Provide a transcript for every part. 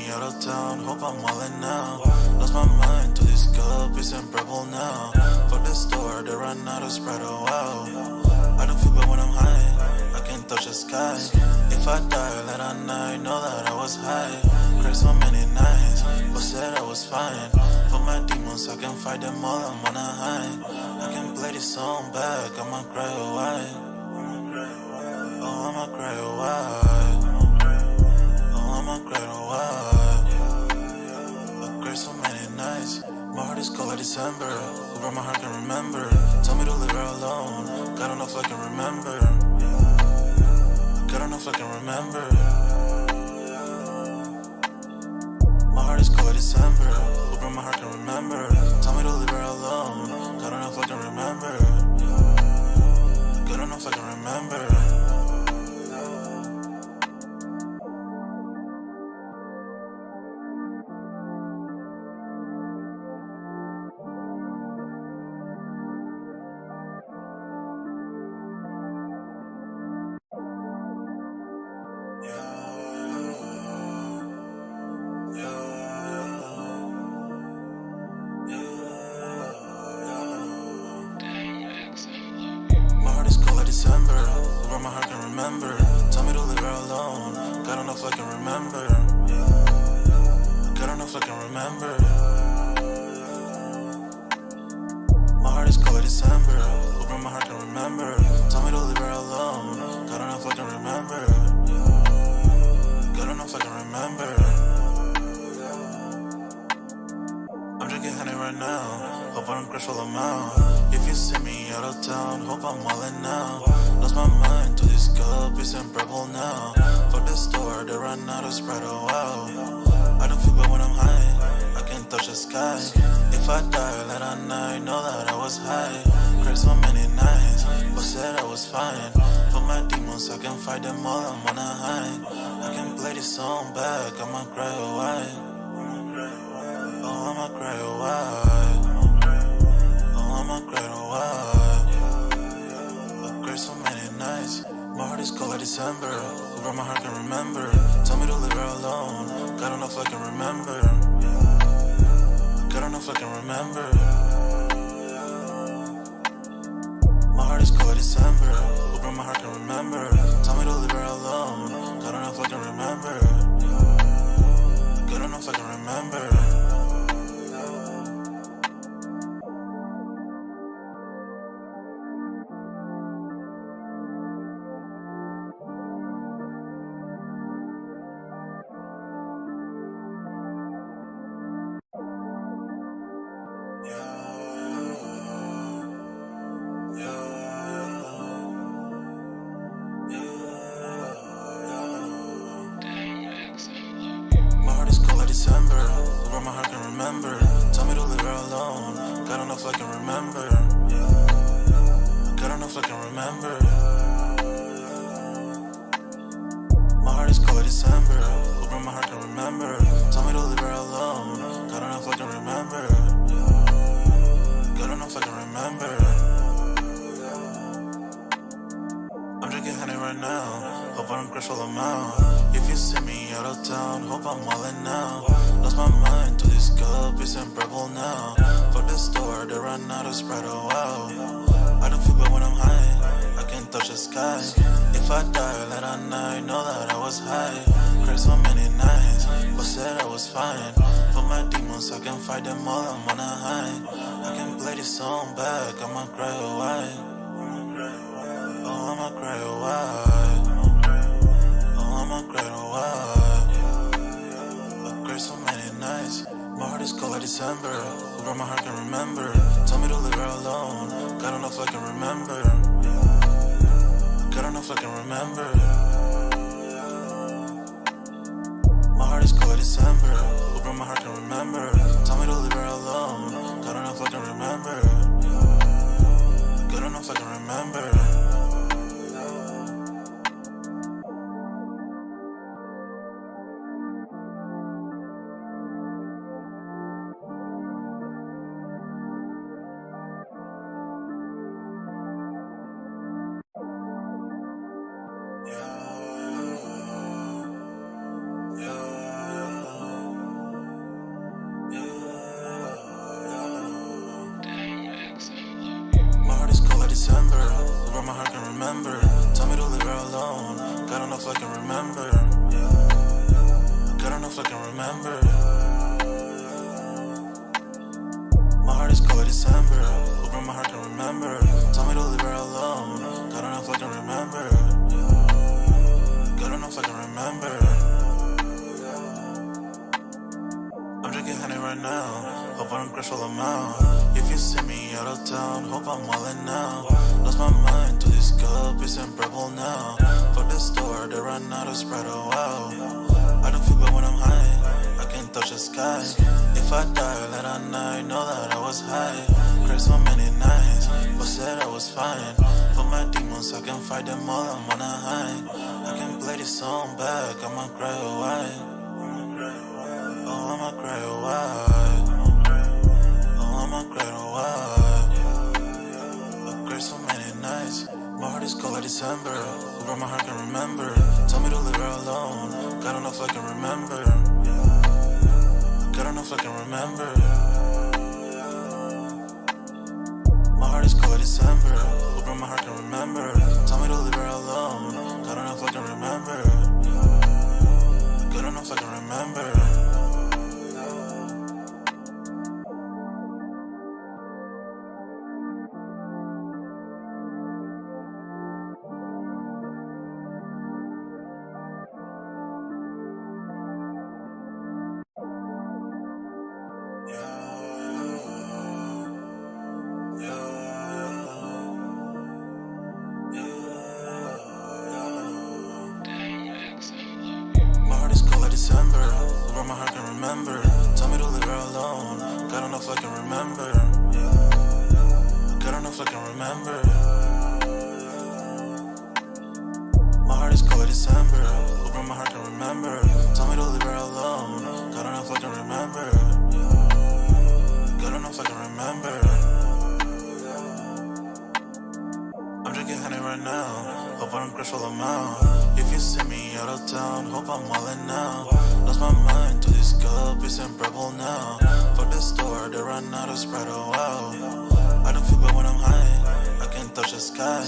out of town, hope I'm wildin' now. Lost my mind to this cup, it's unbearable now. Fuck the store, they run out of Sprite, oh wow. I don't feel bad when I'm high, I can't touch the sky. If I die late at night, know that I was high. Cried so many nights, but said I was fine. For my demons, I can fight them all, I'm on a high. I can play this song back, I'ma cry a while. Oh, I'ma cry a while. Oh, I'ma cry a while. I cried so many nights. My heart is cold like December. Who broke my heart can remember. Tell me to leave her alone. God don't know if I can remember. God don't know if I can remember. My heart is cold like December. Who broke my heart can remember. Tell me to leave her alone. God don't know if I can remember. God don't know if I can remember. My heart is cold like December. Where my heart can remember. Tell me to leave her alone. God don't know if I can remember. God don't know if I can remember. My heart is cold like December. Where my heart can remember. Tell me to leave her alone. God don't know if I can remember. God don't know if I can remember. I'm drinking honey right now. Hope I don't crash all out. If you see me out of town, hope I'm wildin' now. Lost my mind to this cup, it's unbearable now. Fuck the store, they run out of Sprite, oh wow. I don't feel bad when I'm high, I can't touch the sky. If I die late at night, know that I was high. Cried so many nights, but said I was fine. For my demons, I can fight them all, I'm on a high. I can play this song back, I'ma cry a while. Oh, I'ma cry a while. Oh, I'ma cry a while. I cried so many nights. My heart is cold like December. Who broke my heart can remember. Tell me to leave her alone. God don't know if I can remember. God don't know if I can remember. My heart is cold like December. Who broke my heart can remember. Tell me to leave her alone. God don't know if I can remember. God don't know if I can remember. My heart is cold like December. Where my heart can remember. Tell me to leave her alone. God don't know if I can remember. God don't know if I can remember. My heart is cold like December. Where my heart can remember. Tell me to leave her alone. God don't know if I can remember. God don't know if I can remember. I'm drinking honey right now. Hope I don't crash all out. If you see me out of town, hope I'm wildin' now. Lost my mind to this cup, it's unbearable now. Fuck the store, they run out of Sprite, oh wow. I don't feel bad when I'm high, I can't touch the sky. If I die late at night, know that I was high. Cried so many nights, but said I was fine. For my demons, I can fight them all, I'm on a high. I can play this song back, I'ma cry a while. Oh, I'ma cry a while. Oh, I'ma cry a while. I cried so many nights. My heart is cold like December. Who broke my heart can remember. Tell me to leave her alone. God don't know if I can remember. God don't know if I can remember. My heart is cold like December. Who broke my heart can remember. Tell me to leave her alone. God don't know if I can remember. God don't know if I can remember. Yeah. my heart can remember. Tell me to leave her alone. God enough I can remember. God enough I can remember. My heart is cold December. Open my heart can remember. Tell me to leave her alone. God enough I can remember. God enough I can remember. I'm drinking honey right now. Hope I don't crash all I'm out. If you see me out of town, hope I'm wildin' now. Lost my mind to this cup, it's unbearable now. For the store, they run out of Sprite, oh wow. I don't feel good when I'm high, I can't touch the sky. If I die, let I night, know that I was high. Cried so many nights, but said I was fine. For my demons, I can fight them all, I'm on a high. I can play this song back, I'ma cry a while. Oh, I'ma cry a while. Oh, I'ma cry a while. I cried so many nights. My heart is cold like December. Over my heart can remember. Tell me to leave her alone. God enough I can remember. God enough I can remember. My heart is cold like December. Over my heart can remember. Tell me to leave her alone. God enough I can remember. God enough I can remember. My heart is cold like December. Over my heart can remember. Tell me to leave her alone. God enough I can remember. God enough I can remember. My heart is cold like December. Over my heart can remember. Tell me to leave her alone. God enough I can remember. God enough I can remember. I'm drinking honey right now. Hope I don't crash all I'm out. If you see me out of town, hope I'm wildin' now. Lost my mind to this cup, it's unbearable now. For the store, they run out of Sprite, oh wow. I don't feel good when I'm high, I can't touch the sky.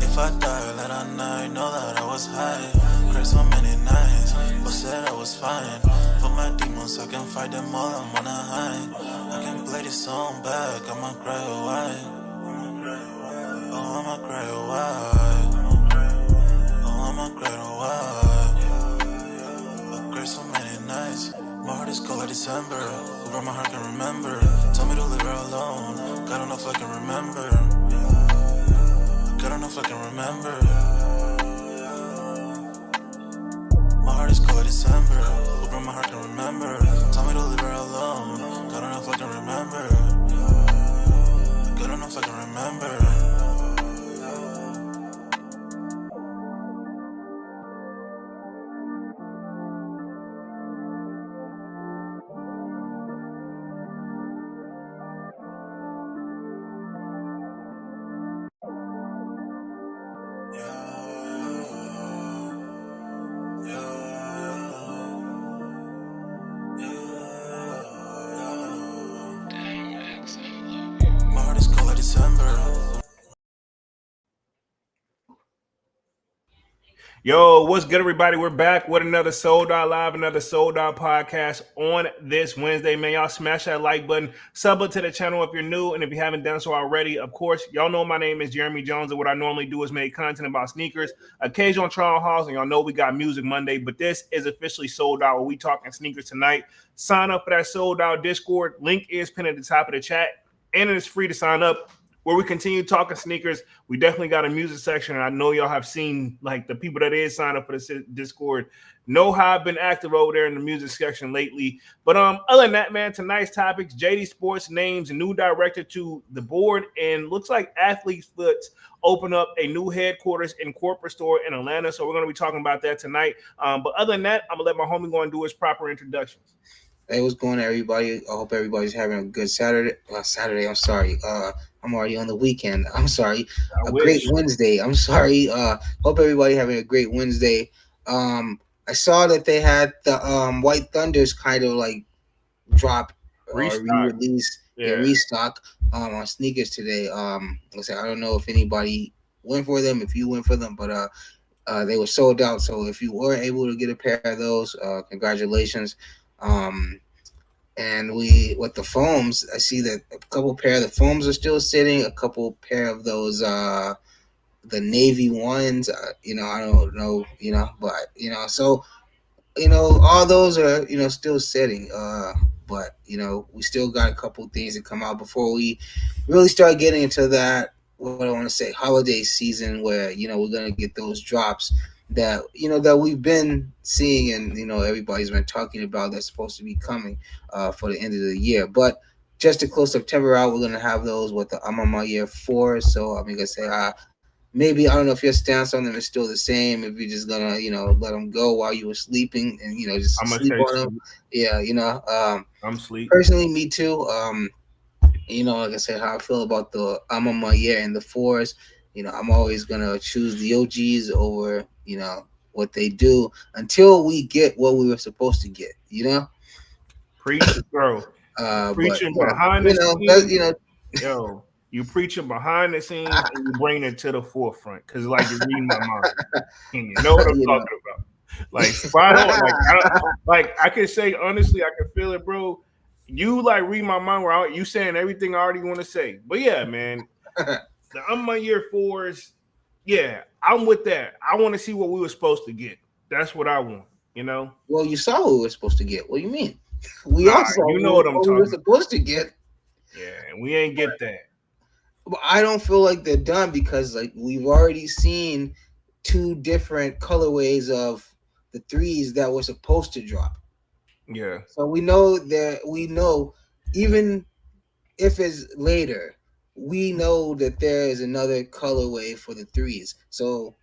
If I die, let I night, know that I was high. Cried so many nights, but said I was fine. For my demons, I can fight them all, I'm on a high. I can play this song back, I'ma cry a while. Oh, I'ma cry a while. Oh, I'ma cry a while. I cried so many nights. My heart is cold like December. Over my heart can remember. Tell me to leave her alone. God enough I can remember. God enough I can remember. My heart is cold like December. Over my heart can remember. Tell me to leave her alone. God enough I can remember. God enough I can remember. My heart is cold like December. Yo, what's good, everybody? We're back with another Sold Out Live, another Sold Out podcast on this Wednesday. Man, y'all smash that like button, sub it to the channel if you're new, and if you haven't done so already, of course, y'all know my name is Jeremy Jones, and what I normally do is make content about sneakers, occasional trial hauls, and y'all know we got Music Monday, but this is officially Sold Out, where we talking sneakers tonight. Sign up for that Sold Out Discord. Link is pinned at the top of the chat, and it is free to sign up. Where we continue talking sneakers, we definitely got a music section. And I know y'all have seen, like, the people that is signed up for the Discord know how I've been active over there in the music section lately. But other than that, man, tonight's topics: JD Sports names a new director to the board, and looks like Athlete's Foot open up a new headquarters and corporate store in Atlanta. So we're going to be talking about that tonight. But other than that, I'm gonna let my homie go and do his proper introductions. Hey, what's going on, everybody? I hope everybody's having a good Saturday. I'm sorry. I'm already on the weekend. I'm sorry. I Great wish. Wednesday. I'm sorry. Hope everybody having a great Wednesday. I saw that they had the White Thunders kind of like drop or Restock. re-release, Yeah. restock on sneakers today. Like I said, I don't know if anybody went for them, if you went for them, but they were sold out. So if you were able to get a pair of those, congratulations. And we with the foams, I see that a couple pair of the foams are still sitting. A couple pair of those the navy ones. I don't know. But so all those are still sitting. But we still got a couple things to come out before we really start getting into that. What I want to say, holiday season, where we're gonna get those drops that that we've been seeing, and everybody's been talking about, that's supposed to be coming for the end of the year. But just to close September out, we're gonna have those with the I'm on my year 4. So I'm gonna say maybe, I don't know if your stance on them is still the same, if you're just gonna let them go while you were sleeping, and just I'm gonna sleep say on them. Yeah, I'm sleep. personally, me too. Like I said, how I feel about the I'm on my year and the 4s. I'm always gonna choose the OGs over what they do until we get what we were supposed to get. Preach, bro. But Preaching yeah, behind the that's, scenes. Yo, you preaching behind the scenes and you bring it to the forefront because, like, you're reading my mind and you know what I'm talking about. Like, spot on. I can say honestly, I can feel it, bro. You like read my mind where you saying everything I already want to say. But yeah, man, the I'm my year 4s. Yeah, I'm with that. I want to see what we were supposed to get. That's what I want. Well, you saw what we were supposed to get. What do you mean? We Nah, also you know what I'm we talking were about. supposed to get. Yeah, and we ain't get that. But I don't feel like they're done, because like we've already seen 2 different colorways of the 3s that were supposed to drop. Yeah. So we know even if it's later, we know that there is another colorway for the 3s. So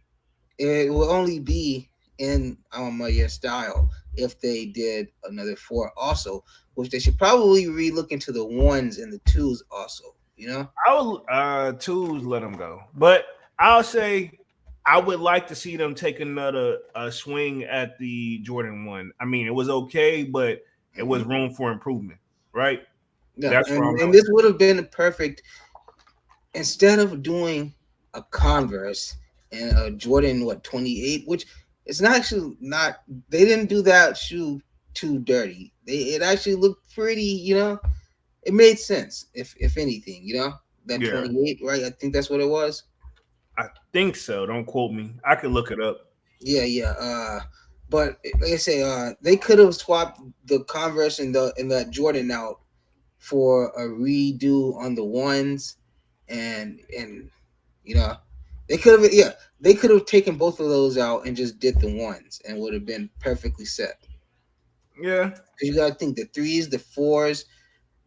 it will only be in my year style if they did another 4 also, which they should probably re-look into the 1s and the 2s also. I would 2s let them go, but I'll say I would like to see them take another swing at the Jordan 1. I mean, it was okay, but it was room for improvement, right? Yeah, That's where I'm and at. this would have been perfect, instead of doing a Converse and a Jordan 28, which it's not actually not. They didn't do that shoe too dirty. It actually looked pretty. It made sense. If anything, that Yeah, 28, right? I think that's what it was. I think so. Don't quote me. I could look it up. Yeah, yeah. But like I say, they could have swapped the Converse and that Jordan out for a redo on the 1s, and you know they could have taken both of those out and just did the 1s, and would have been perfectly set. Yeah, Because you got to think the 3s, the 4s,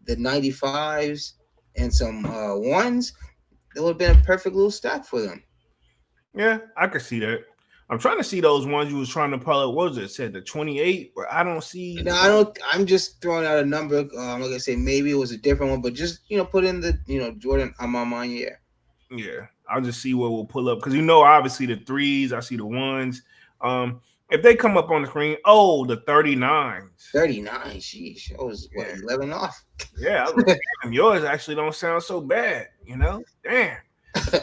the 95s, and some 1s. That would have been a perfect little stack for them. yeah, I could see that. I'm trying to see those ones you was trying to pull up. What was it? Said the 28, where I don't see. Now I don't. I'm just throwing out a number. Like I say, maybe it was a different one, but just put in the Jordan. I'm on my year. Yeah, I'll just see what we'll pull up because obviously the 3s. I see the 1s. If they come up on the screen, the 39s. 39. Sheesh, I was 11 off. Yeah, I was like, damn, yours actually don't sound so bad. Damn,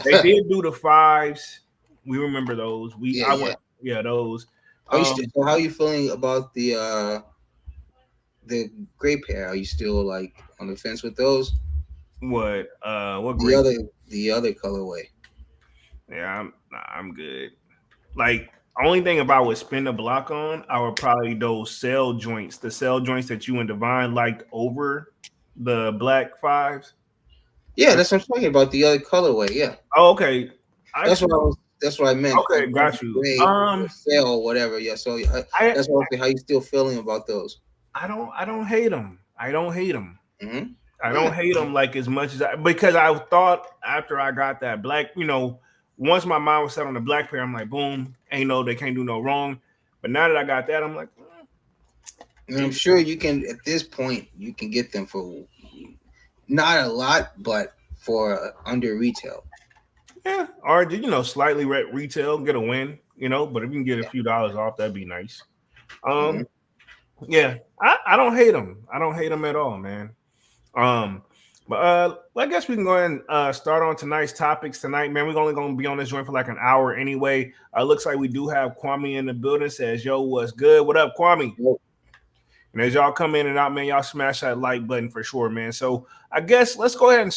they did do the 5s. We remember those. Those. So how are you feeling about the gray pair? Are you still like on the fence with those? What The other colorway. Yeah, I'm good. Like, only thing about would spin the block on, I would probably those cell joints, the cell joints that you and Divine liked over the black 5s. Yeah, that's what I'm talking about. The other colorway. Yeah. Oh, okay. That's what I meant. Okay, got you. Gray, cell or whatever. Yeah. So that's what I'm saying. How you still feeling about those? I don't hate them. I don't hate them. Mm-hmm. I don't hate them like as much as because I thought after I got that black, once my mind was set on the black pair, I'm like, boom, they can't do no wrong. But now that I got that, I'm like, And I'm sure you can, at this point, you can get them for not a lot, but for under retail. Yeah, or slightly retail, get a win, but if you can get a few dollars off, that'd be nice. Yeah, I don't hate them. I don't hate them at all, man. But I guess we can go ahead and start on tonight's topics tonight, man. We're only going to be on this joint for like an hour anyway. Looks like we do have Kwame in the building. Says, "Yo, what's good? What up, Kwame?" And as y'all come in and out, man, y'all smash that like button for sure, man. So I guess let's go ahead and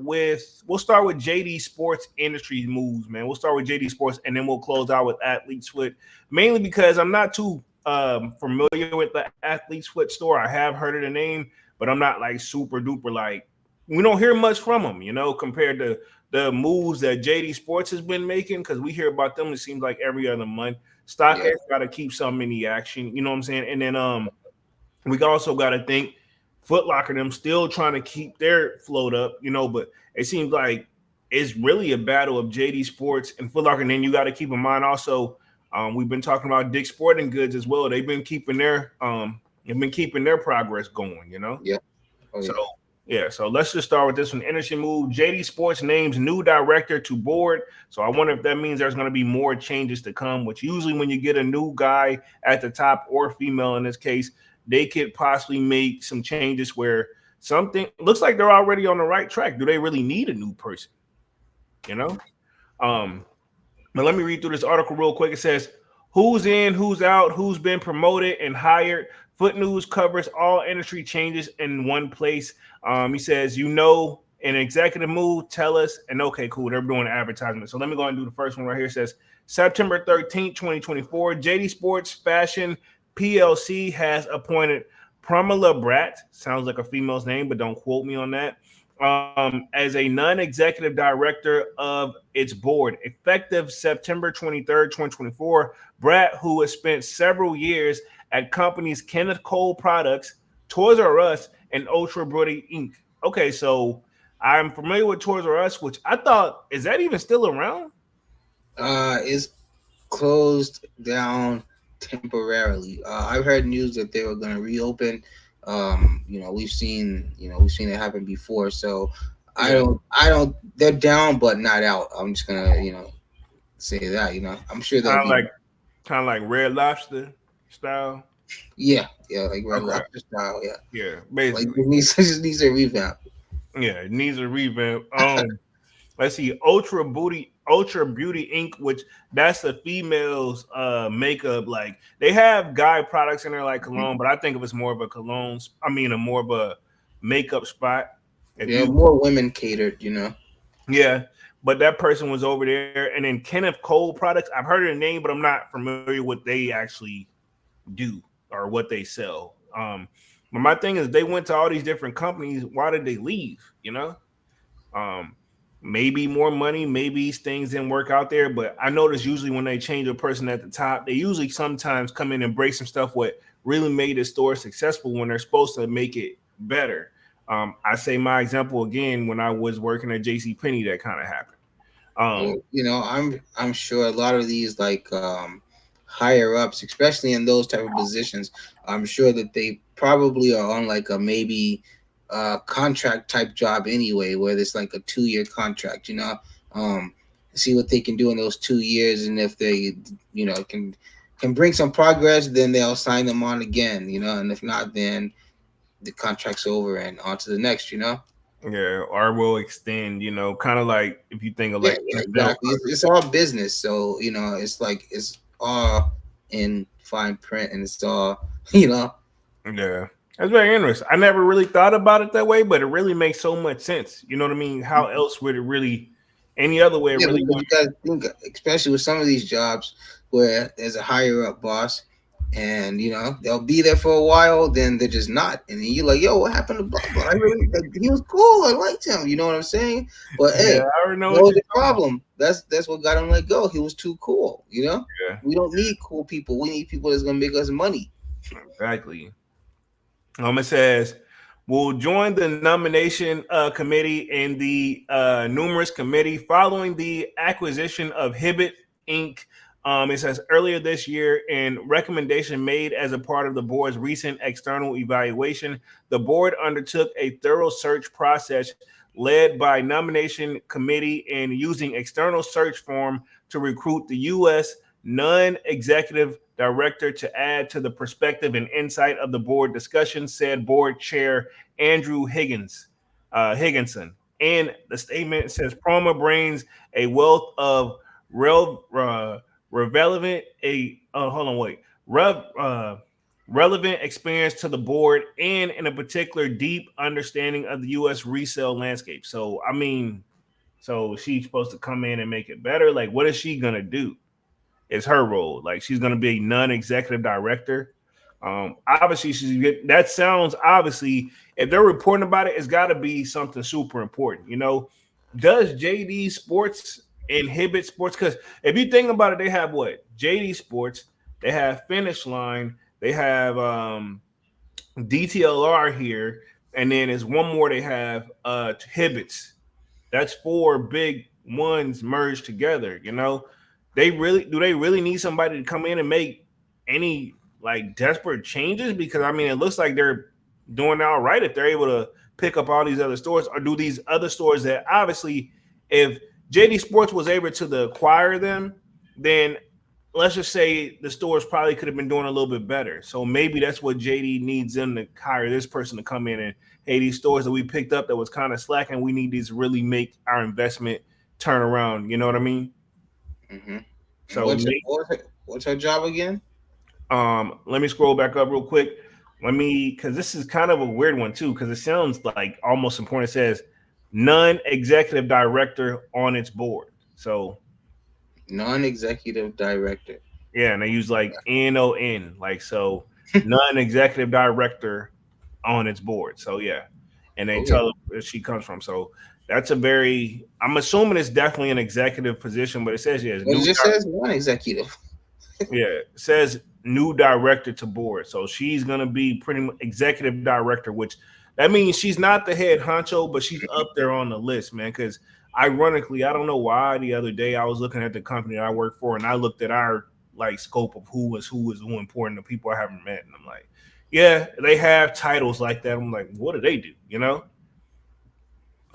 we'll start with JD Sports industry moves, man. We'll start with JD Sports and then we'll close out with Athlete's Foot, mainly because I'm not too familiar with the Athlete's Foot store. I have heard of the name, but I'm not like super duper like, we don't hear much from them, compared to the moves that JD Sports has been making, because we hear about them, it seems like every other month. StockX got to keep some in the action, you know what I'm saying? And then we also got to think Foot Locker, them still trying to keep their float up, but it seems like it's really a battle of JD Sports and Foot Locker. And then you got to keep in mind also, we've been talking about Dick's Sporting Goods as well. They've been keeping their progress going, Yeah. Oh, yeah. So let's just start with this one. Interesting move. JD Sports names new director to board. So I wonder if that means there's going to be more changes to come, which usually when you get a new guy at the top, or female in this case, they could possibly make some changes where something looks like they're already on the right track. Do they really need a new person? But let me read through this article real quick. It says, who's in, who's out, who's been promoted and hired. Foot News covers all industry changes in one place. He says, an executive move, tell us. And okay, cool. They're doing advertisement. So let me go and do the first one right here. It says, September 13th, 2024, JD Sports Fashion PLC has appointed Pramila Brat, sounds like a female's name, but don't quote me on that, as a non-executive director of its board. Effective September 23rd, 2024, Brat, who has spent several years at companies Kenneth Cole Products, Toys R Us, and Ultra Beauty Inc. Okay, so I'm familiar with Toys R Us, which I thought, is that even still around? It's closed down temporarily. I've heard news that they were going to reopen. We've seen it happen before. So I don't. They're down, but not out. I'm just gonna, say that. I'm sure they'll kind of like Red Lobster style. Yeah, like Red Lobster style. Yeah, basically. Like it needs a revamp. Yeah, it needs a revamp. Let's see, Ultra Beauty Inc., which that's the females makeup. Like they have guy products in there like cologne, but I think of it's more of a cologne. More of a makeup spot. More women catered, Yeah, but that person was over there, and then Kenneth Cole Products. I've heard of the name, but I'm not familiar with what they actually do or what they sell. But my thing is, they went to all these different companies. Why did they leave? Maybe more money, maybe things didn't work out there. But I notice usually when they change a person at the top, they usually sometimes come in and break some stuff what really made the store successful when they're supposed to make it better. I say my example again, when I was working at JCPenney, that kind of happened. I'm sure a lot of these like higher ups, especially in those type of positions, I'm sure that they probably are on like a maybe contract type job anyway, where there's like a 2-year contract, see what they can do in those 2 years, and if they can bring some progress, then they'll sign them on again, and if not, then the contract's over and on to the next, Yeah, or will extend, kind of like if you think of like exactly. It's all business, so it's like it's all in fine print, and it's all Yeah, that's very interesting. I never really thought about it that way, but it really makes so much sense. You know what I mean? How else would it really, any other way? Really, you gotta think, especially with some of these jobs where there's a higher up boss, and they'll be there for a while, then they're just not, and then you're like, "Yo, what happened to blah blah?" I really, he was cool. I liked him. You know what I'm saying? But hey, I already know what was the problem? That's what got him let go. He was too cool. Yeah. We don't need cool people. We need people that's gonna make us money. Exactly. It says, we'll join the nomination committee and the numerous committee following the acquisition of Hibbett Inc. It says earlier this year, in recommendation made as a part of the board's recent external evaluation, the board undertook a thorough search process led by nomination committee and using external search firm to recruit the U.S. non-executive director to add to the perspective and insight of the board discussion, said board chair Andrew Higgins. Higginson. And the statement says Proma brings a wealth of real relevant a hold on wait rev, relevant experience to the board and in a particular deep understanding of the U.S. resale landscape. So I mean, so she's supposed to come in and make it better. Like, what is she gonna do? Is her role like she's gonna be a non-executive director? Obviously, that sounds obviously. If they're reporting about it, it's got to be something super important. You know, does JD Sports inhibit sports? Because if you think about it, they have what JD Sports, they have Finish Line, they have DTLR here, and then there's one more they have Hibbits. That's four big ones merged together. You know, they really need somebody to come in and make any like desperate changes? Because I mean, it looks like they're doing all right if they're able to pick up all these other stores or do these other stores that obviously, if JD Sports was able to acquire them, then let's just say the stores probably could have been doing a little bit better. So maybe that's what JD needs them to hire this person to come in and, hey, these stores that we picked up that was kind of slacking, we need these to really make our investment turn around. You know what I mean? Mm-hmm. So what's her job again? Let me scroll back up real quick. Because this is kind of a weird one too, because it sounds like almost important. It says non-executive director on its board. So non-executive director. Yeah, and they use like NON, like so non-executive director on its board. So yeah, and they tell her where she comes from. So that's a very. I'm assuming it's definitely an executive position, but it says yes. It just says non-executive. Yeah, it says new director to board. So she's gonna be pretty much executive director, which that means she's not the head honcho, but she's up there on the list, man. Because ironically, I don't know why the other day I was looking at the company that I work for, and I looked at our like scope of who important to people I haven't met, and I'm like, yeah, they have titles like that. I'm like, what do they do? You know?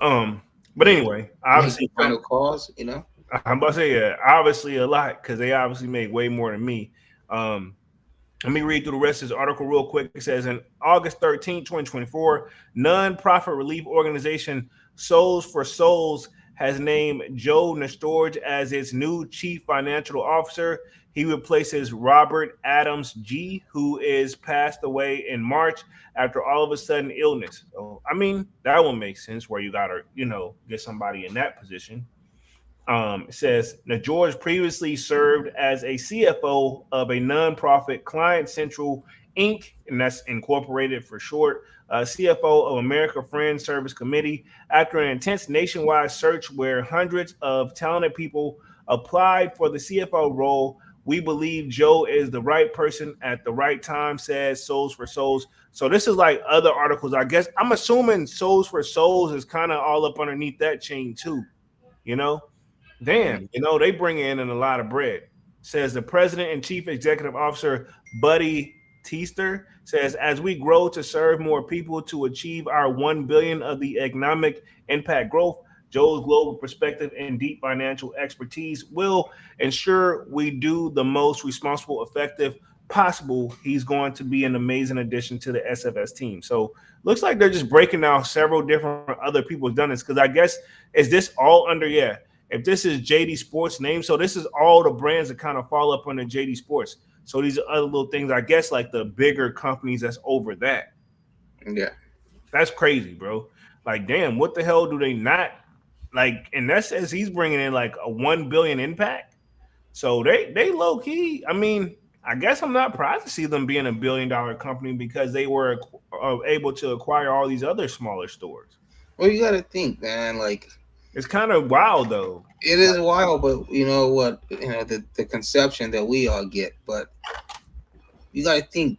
But anyway, obviously, final cause, you know. I'm about to say, yeah, obviously a lot because they obviously make way more than me. Let me read through the rest of this article real quick. It says in August 13, 2024, non-profit relief organization Souls for Souls has named Joe Nestorge as its new chief financial officer. He replaces Robert Adams G., who is passed away in March after all of a sudden illness. So, I mean, that one makes sense where you got to, get somebody in that position. It says George previously served as a CFO of a nonprofit Client Central Inc., and that's incorporated for short, CFO of America Friends Service Committee. After an intense nationwide search where hundreds of talented people applied for the CFO role, we believe Joe is the right person at the right time, says Souls for Souls. So this is like other articles. I guess I'm assuming Souls for Souls is kind of all up underneath that chain too, Damn, they bring in a lot of bread. Says the president and chief executive officer, Buddy Teaster, says, as we grow to serve more people to achieve our 1 billion of the economic impact growth, Joe's global perspective and deep financial expertise will ensure we do the most responsible, effective possible. He's going to be an amazing addition to the SFS team. So looks like they're just breaking down several different other people's done this, because I guess, is this all under, if this is JD Sports name, so this is all the brands that kind of fall up under JD Sports. So these are other little things, I guess, like the bigger companies that's over that. Yeah. That's crazy, bro. Like, damn, what the hell do they not like? And that says he's bringing in like a 1 billion impact. So they low key. I mean, I guess I'm not proud to see them being $1 billion company because they were able to acquire all these other smaller stores. Well, you got to think, man, like, it's kind of wild, though. It is wild, but you know what? The conception that we all get. But you got to think,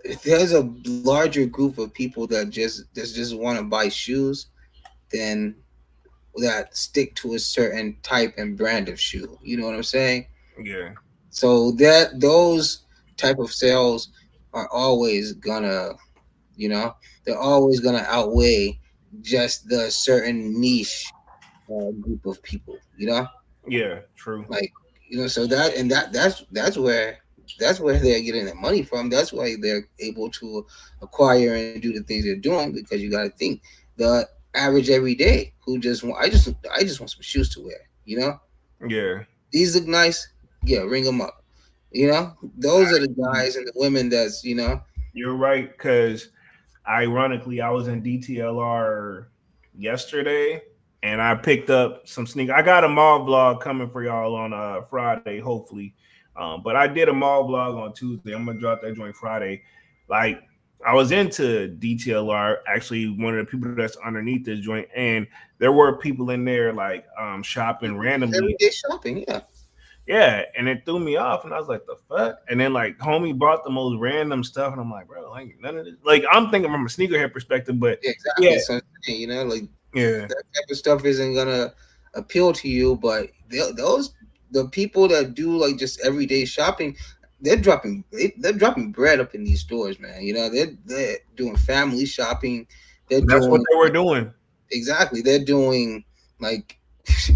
if there's a larger group of people that just want to buy shoes, then that stick to a certain type and brand of shoe. You know what I'm saying? Yeah. So that those type of sales are always gonna, they're always gonna outweigh just the certain niche group of people, Yeah, true. Like, so that's where they're getting their money from. That's why they're able to acquire and do the things they're doing, because you got to think average every day who just want I just want some shoes to wear. You know, Yeah. these look nice. Yeah, ring them up. You know, those are the guys and the women that's You're right, because ironically, I was in DTLR yesterday, and I picked up some sneakers. I got a mall vlog coming for y'all on Friday, hopefully. But I did a mall vlog on Tuesday. I'm gonna drop that joint Friday. Like, I was into DTLR, actually one of the people that's underneath this joint, and there were people in there like shopping randomly. everyday shopping. Yeah, Yeah, and it threw me off, and I was like, "The fuck!" And then like, homie bought the most random stuff, and I'm like, "Bro, like none of this." Like, I'm thinking from a sneakerhead perspective, but yeah, exactly. yeah, So I'm saying, like yeah, that type of stuff isn't gonna appeal to you, but those the people that do like just everyday shopping, they're dropping bread up in these stores, man. They're doing family shopping. They're that's what doing they were doing. exactly. They're doing like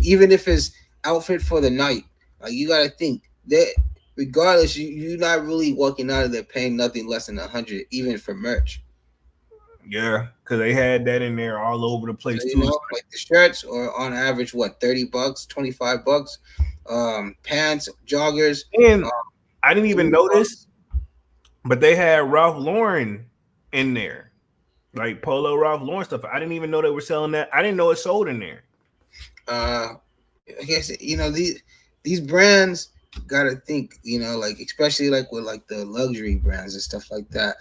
even if it's outfit for the night, like you got to think that regardless, you're not really walking out of there paying nothing less than 100, even for merch. Yeah, because they had that in there all over the place So too. It's like the shirts are on average what $30, $25. Pants, joggers, like, and um, I didn't even notice, $3. but they had Ralph Lauren in there, like Polo Ralph Lauren stuff. I didn't even know they were selling that. I didn't know it sold in there. Uh, I guess these brands gotta think, like especially like with like the luxury brands and stuff like that.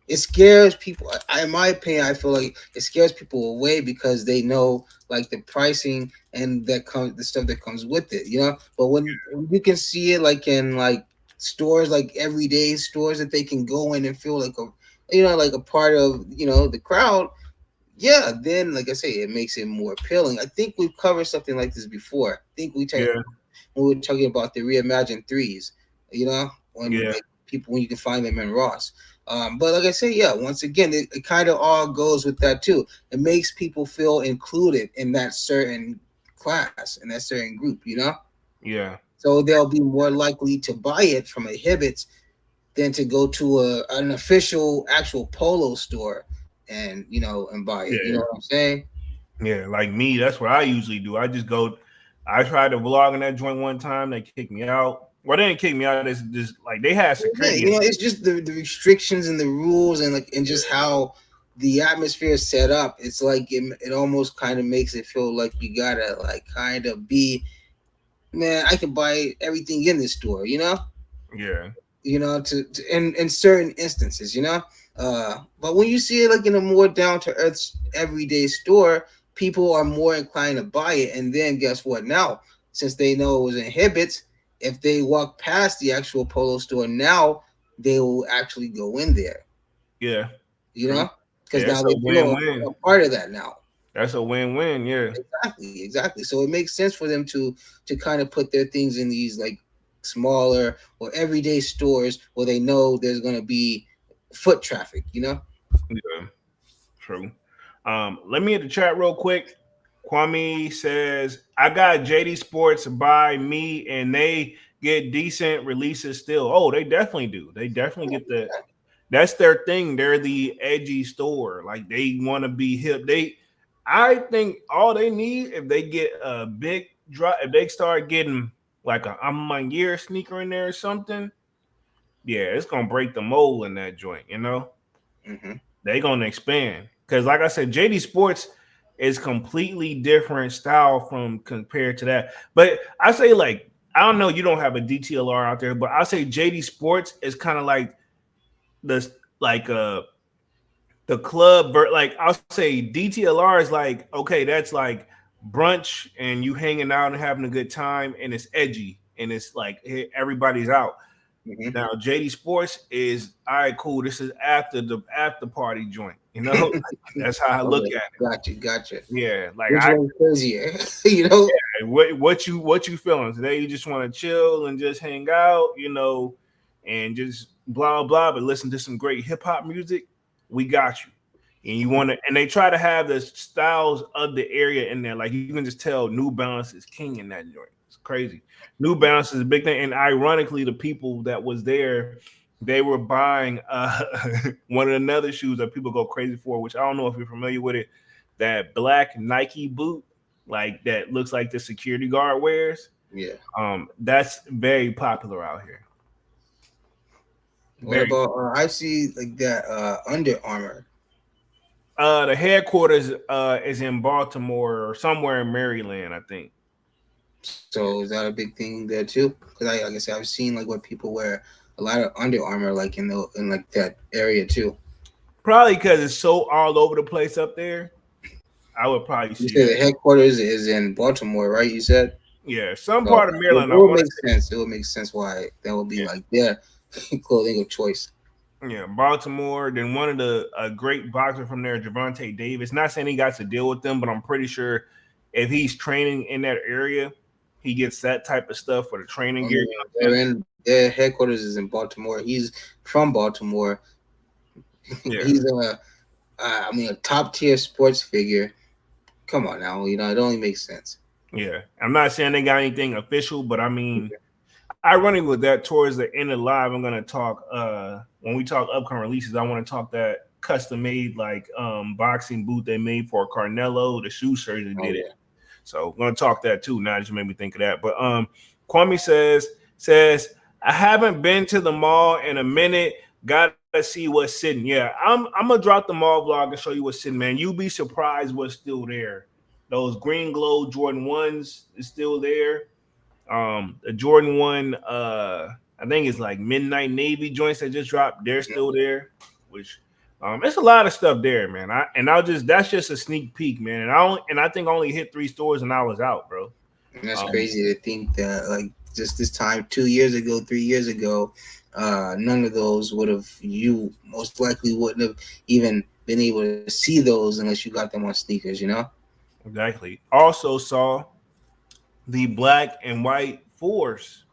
It scares people. In my opinion, I feel like it scares people away because they know like the pricing and that comes the stuff that comes with it. But when you can see it like in like stores, like everyday stores that they can go in and feel like like a part of the crowd. Yeah, then like I say, it makes it more appealing. I think we've covered something like this before. I think Yeah, when we were talking about the reimagined threes, when yeah, like people when you can find them in Ross. But like I say, yeah, once again, it kind of all goes with that too. It makes people feel included in that certain class in that certain group. yeah, So they'll be more likely to buy it from a Hibbets than to go to an official actual polo store and buy it. You know yeah, what I'm saying? yeah. Like me, that's what I usually do. I just go. I tried to vlog in that joint one time. They kicked me out. Well, they didn't kick me out. It's just like they had Yeah, security. it's just the restrictions and the rules and just how the atmosphere is set up. It's like it almost kind of makes it feel like you gotta like kind of be, man, I can buy everything in this store, Yeah, to in certain instances, but when you see it like in a more down to earth everyday store, people are more inclined to buy it. And then guess what? Now, since they know it was inhibits, if they walk past the actual polo store now, they will actually go in there, yeah. you True. know, because Yeah, now it's a they feel win-win. a part of that now. That's a win-win. Yeah, Exactly. So it makes sense for them to kind of put their things in these like smaller or everyday stores where they know there's gonna be foot traffic. yeah. True. Let me hit the chat real quick. Kwame says, I got JD Sports by me and they get decent releases still. Oh, they definitely do. They definitely get that's their thing. They're the edgy store. Like they want to be hip. I think all they need if they get a big drop, if they start getting like a I'm my year sneaker in there or something, yeah, it's gonna break the mold in that joint. Hmm. They gonna expand because, like I said, JD Sports is completely different style from compared to that. But I say like I don't know, you don't have a DTLR out there, but I say JD Sports is kind of like the like the club. Like I'll say DTLR is like okay, that's like brunch and you hanging out and having a good time, and it's edgy and it's like everybody's out. Hmm. Now JD Sports is all right, cool. This is after the after party joint. That's how I look Okay, at gotcha. it. Yeah, like Which I one's crazier? you know? what you feeling today? You just want to chill and just hang out, and just blah blah, but listen to some great hip hop music. We got you. And you want to, and they try to have the styles of the area in there. Like you can just tell New Balance is king in that joint. It's crazy. New Balance is a big thing, and ironically, the people that was there they were buying one of another shoes that people go crazy for, which I don't know if you're familiar with it. That black Nike boot, like that looks like the security guard wears. Yeah. That's very popular out here. What Very. about I see like that Under Armour. The headquarters is in Baltimore or somewhere in Maryland, I think. So is that a big thing there too? Because like I said, I've seen like what people wear a lot of Under Armour like in like that area too. Probably because it's so all over the place up there. I would probably You see said that. the headquarters is in Baltimore, right? You said. Yeah, some So part of it Maryland. I would want make to sense. It would make sense why that would be say. like their clothing of choice. Yeah, Baltimore. Then one of the a great boxer from there, Javante Davis. Not saying he got to deal with them, but I'm pretty sure if he's training in that area, he gets that type of stuff for the training gear. Their headquarters is in Baltimore. He's from Baltimore. Yeah, He's I mean, a top tier sports figure. Come on now, it only makes sense. yeah. I'm not saying they got anything official, but I mean, I running with that towards the end of the live. I'm gonna talk when we talk upcoming releases. I want to talk that custom made like boxing boot they made for Carnelo. The shoe surgeon Oh did it. yeah. So I'm gonna talk that too. Now it just made me think of that. But Kwame says I haven't been to the mall in a minute. Gotta see what's sitting. Yeah, I'm gonna drop the mall vlog and show you what's sitting, man. You'll be surprised what's still there. Those green glow Jordan 1s is still there. The Jordan 1, I think it's like Midnight Navy joints that just dropped. They're still there, which it's a lot of stuff there, man. That's just a sneak peek, man. And I think I only hit 3 stores and I was out, bro. And that's crazy to think that like just this time 2 years ago, 3 years ago, none of those would have you most likely wouldn't have even been able to see those unless you got them on sneakers. Exactly. Also saw the black and white fours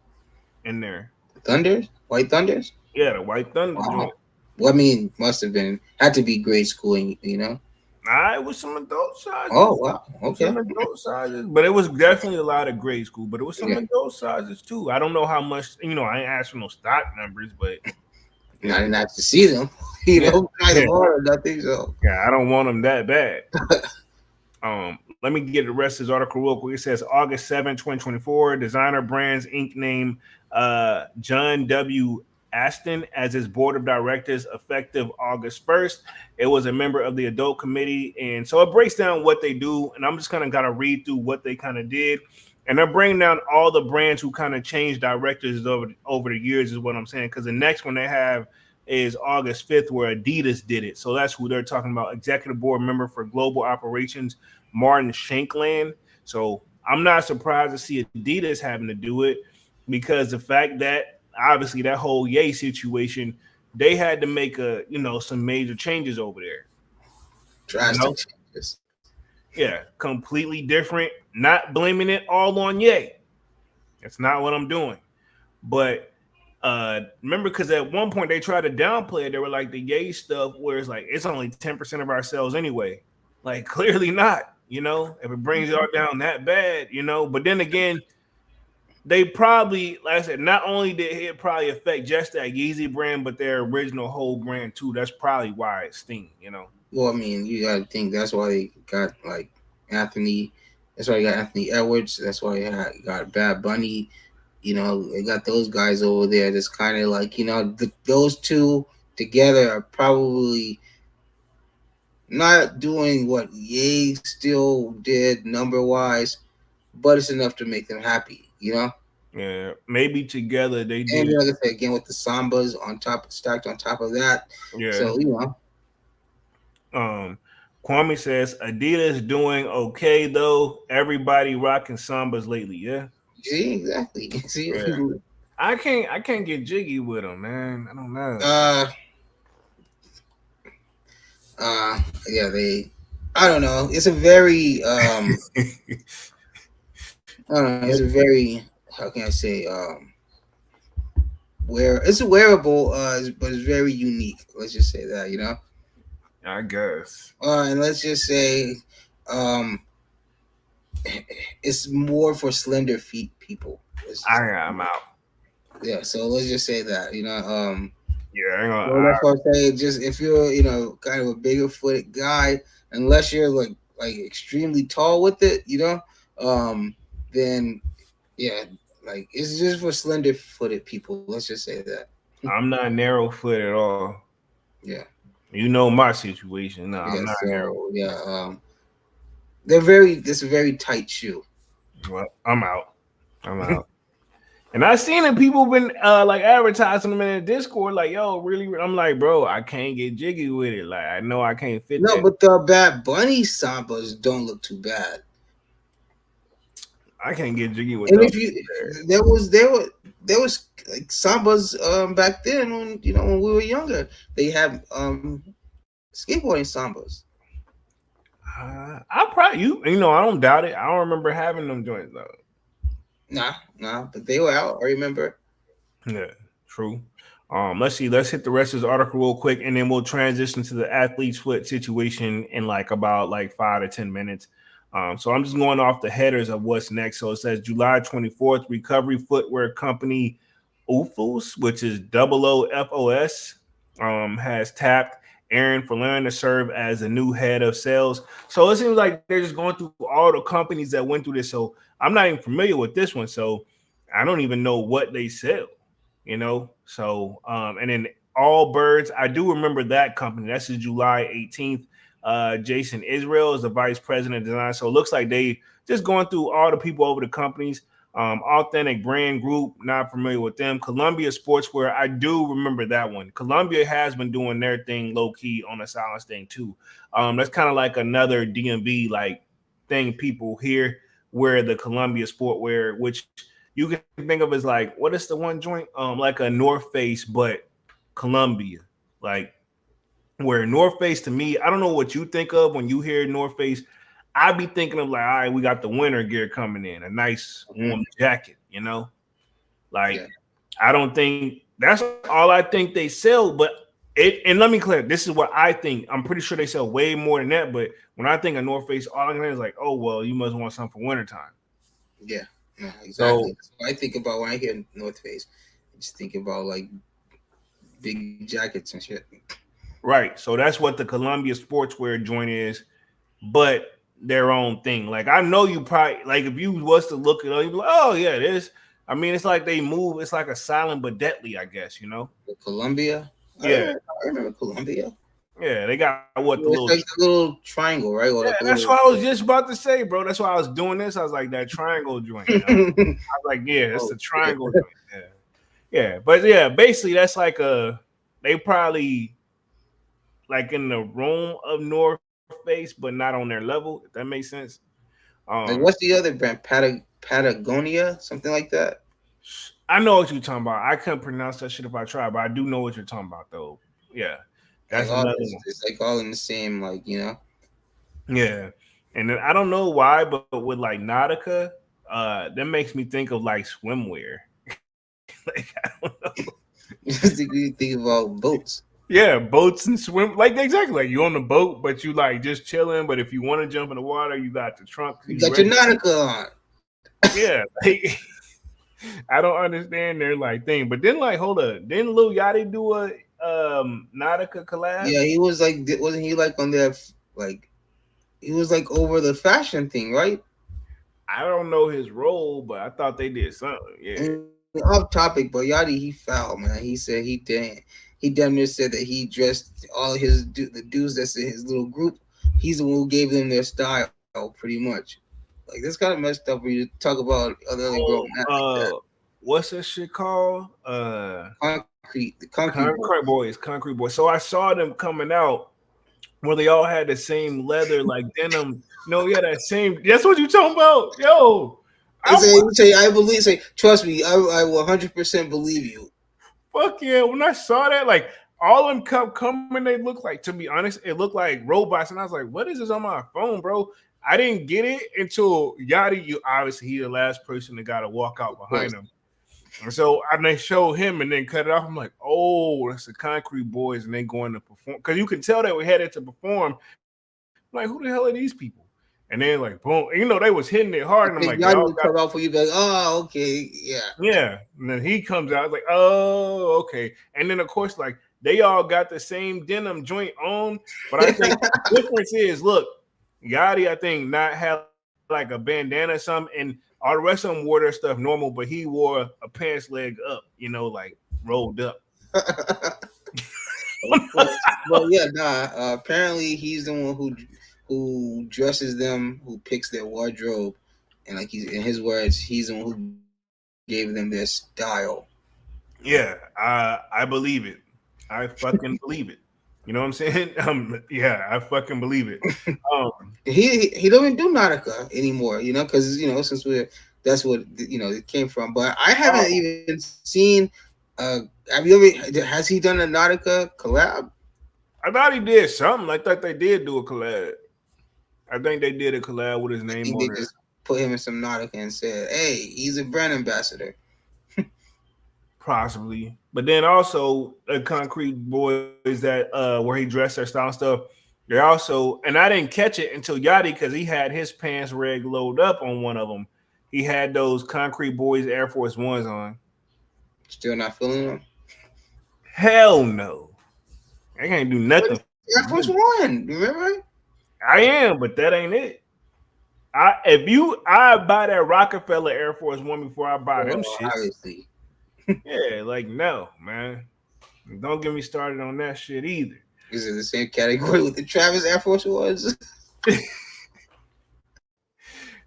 in there. Thunders, White Thunders. Yeah, the white thunder Wow. joint. Well, I mean, had to be grade school. It was some adult sizes. Oh wow, okay. Some adult sizes, but it was definitely a lot of grade school. But it was some Yeah. adult sizes too. I don't know how much. I ain't asked for no stock numbers, but Not to see them, try them on or nothing. So yeah, I don't want them that bad. Let me get the rest of this article real quick. It says August 7, 2024, Designer Brands Inc. named John W. Aston as its board of directors effective August 1st. It was a member of the adult committee. And so it breaks down what they do. And I'm just kind of got to read through what they kind of did. And they're bringing down all the brands who kind of changed directors over the years is what I'm saying. Because the next one they have is August 5th where Adidas did it. So that's who they're talking about. Executive board member for global operations, Martin Shankland. So I'm not surprised to see Adidas having to do it because the fact that obviously that whole Ye situation, they had to make some major changes over there. drastic changes. Yeah, completely different. Not blaming it all on Ye. That's not what I'm doing. But remember, because at one point they tried to downplay it. They were like the Ye stuff, where it's like it's only 10% of our sales anyway. Like clearly not. If it brings y'all down that bad, But then again, they probably, like I said, not only did it probably affect just that Yeezy brand, but their original whole brand too. That's probably why it sting. Well, I mean, you got to think that's why they got like Anthony. That's why they got Anthony Edwards. That's why they got Bad Bunny. They got those guys over there. That's kind of like those two together are probably not doing what Ye still did number wise, but it's enough to make them happy. Yeah, maybe together they did. And like I said, again with the Sambas stacked on top of that. Yeah. So Kwame says Adidas doing okay though. Everybody rocking Sambas lately. Yeah. See exactly. See. Yeah. I can't get jiggy with them, man. I don't know. Yeah, I don't know. It's a very I don't know. It's a very, how can I say, it's a wearable, but it's very unique. Let's just say that, I guess. And let's just say, it's more for slender feet people. I'm out. Yeah, so let's just say that, Yeah, I ain't So gonna, that's what I'm saying. Just if you're, kind of a bigger footed guy, unless you're like extremely tall with it, then yeah, like it's just for slender footed people. Let's just say that. I'm not narrow foot at all. Yeah. You know my situation. No, I'm Yeah. not narrow. So yeah, it's a very tight shoe. Well, I'm out. I'm out. And I seen it. People been like advertising them in the Discord, like, "Yo, really?" I'm like, bro, I can't get jiggy with it. Like, I know I can't fit No, that. but the Bad Bunny Sambas don't look too bad. I can't get jiggy with And those. if you there was like Sambas back then when we were younger. They had skateboarding Sambas. I probably I don't doubt it. I don't remember having them joints though. Nah, but they were out. I remember. Yeah, true. Let's see. Let's hit the rest of this article real quick, and then we'll transition to the athlete's foot situation in like about like 5 to 10 minutes. So I'm just going off the headers of what's next. So it says July 24th, recovery footwear company OOFOS, which is OOFOS, has tapped Aaron Falern to serve as a new head of sales. So it seems like they're just going through all the companies that went through this. So I'm not even familiar with this one. So I don't even know what they sell, So and then Allbirds, I do remember that company. That's July 18th. Jason Israel is the vice president of design. So it looks like they just going through all the people over the companies. Authentic Brand Group, not familiar with them. Columbia Sportswear, I do remember that one. Columbia has been doing their thing low key on the silence thing too. That's kind of like another DMV like thing people hear, where the Columbia Sportwear, which you can think of as like, what is the one joint? Like a North Face, but Columbia, like. Where North Face, to me, I don't know what you think of when you hear North Face. I be thinking of like, all right, we got the winter gear coming in, a nice warm jacket, Like, Yeah. I don't think that's all I think they sell, but and let me clear, this is what I think. I'm pretty sure they sell way more than that, but when I think of North Face, all I can think is like, oh, well, you must want something for wintertime. Yeah, exactly. That's what I think about when I hear North Face. I just think about like big jackets and shit. Right. So that's what the Columbia Sportswear joint is, but their own thing. Like, I know you probably, like, if you was to look at it, you'd be like, oh, yeah, this. I mean, it's like they move. It's like a silent but deadly, I guess, The Columbia? Yeah. I remember Columbia. Yeah, they got what the It's like the little triangle, right? Or yeah, that's what I was just about to say, bro. That's why I was doing this. I was like, that triangle joint. I was like, yeah, it's the triangle joint. Yeah. Yeah. But yeah, basically that's like they probably like in the room of North Face, but not on their level, if that makes sense. Like, what's the other brand? Patagonia, something like that. I know what you're talking about. I couldn't pronounce that shit if I tried, but I do know what you're talking about, though. Yeah, that's like another one. It's like all in the same, like, Yeah, and then I don't know why, but with like Nautica, that makes me think of like swimwear. Like, I don't know. You think about boats. Yeah, boats and swim, like exactly. Like you on the boat, but you like just chilling. But if you want to jump in the water, you got the trunk. You got your Nautica on. Yeah, like, I don't understand their like thing. But then like, hold up, didn't Lil Yachty do a Nautica collab? Yeah, he was like, wasn't he like on there? Like, he was like over the fashion thing, right? I don't know his role, but I thought they did something. Yeah. And off topic, but Yachty, he fouled, man. He said he didn't. He damn near said that he dressed all of the dudes that's in his little group. He's the one who gave them their style, pretty much. Like, that's kind of messed up when you talk about other grown men like that. What's that shit called? The Concrete Concrete Boys. So I saw them coming out where they all had the same leather, like denim. No, yeah, that same. That's what you talking about, yo. I believe. Say, trust me, I will 100% believe you. Fuck yeah! When I saw that, like all them kept coming, they look like, to be honest, it looked like robots, and I was like, "What is this on my phone, bro?" I didn't get it until Yachty. Obviously, he the last person that got to walk out behind him, and so they showed him and then cut it off. I'm like, "Oh, that's the Concrete Boys," and they going to perform because you can tell they were headed to perform. I'm like, who the hell are these people? And then like boom, they was hitting it hard, and I'm like, y'all come out for you, like, oh, okay, yeah. And then he comes out like, oh, okay. And then of course, like They all got the same denim joint on, but I think the difference is, look, Yachty, I think not have like a bandana or something, and all the rest of them wore their stuff normal, but he wore a pants leg up, like rolled up. Well, yeah, nah. Apparently, he's the one who dresses them, who picks their wardrobe, and like he's in his words, he's the one who gave them their style. Yeah, I believe it. I fucking believe it. You know what I'm saying? Yeah, I fucking believe it. He don't even do Nautica anymore, because since that's what it came from. But I haven't even seen. Have you ever? Has he done a Nautica collab? I thought he did something. I thought they did do a collab. I think they did a collab with his name on it. Just put him in some Nautica and said, "Hey, he's a brand ambassador." Possibly, but then also the Concrete Boys that where he dressed their style and stuff. They also, and I didn't catch it until Yachty because he had his pants rig load up on one of them. He had those Concrete Boys Air Force Ones on. Still not feeling them? Hell no, I can't do nothing. Air Force One, remember? I am, but that ain't it. I buy that Rockefeller Air Force One before I buy them shit. Obviously. Yeah, like no, man. Don't get me started on that shit either. Is it the same category with the Travis Air Force Ones?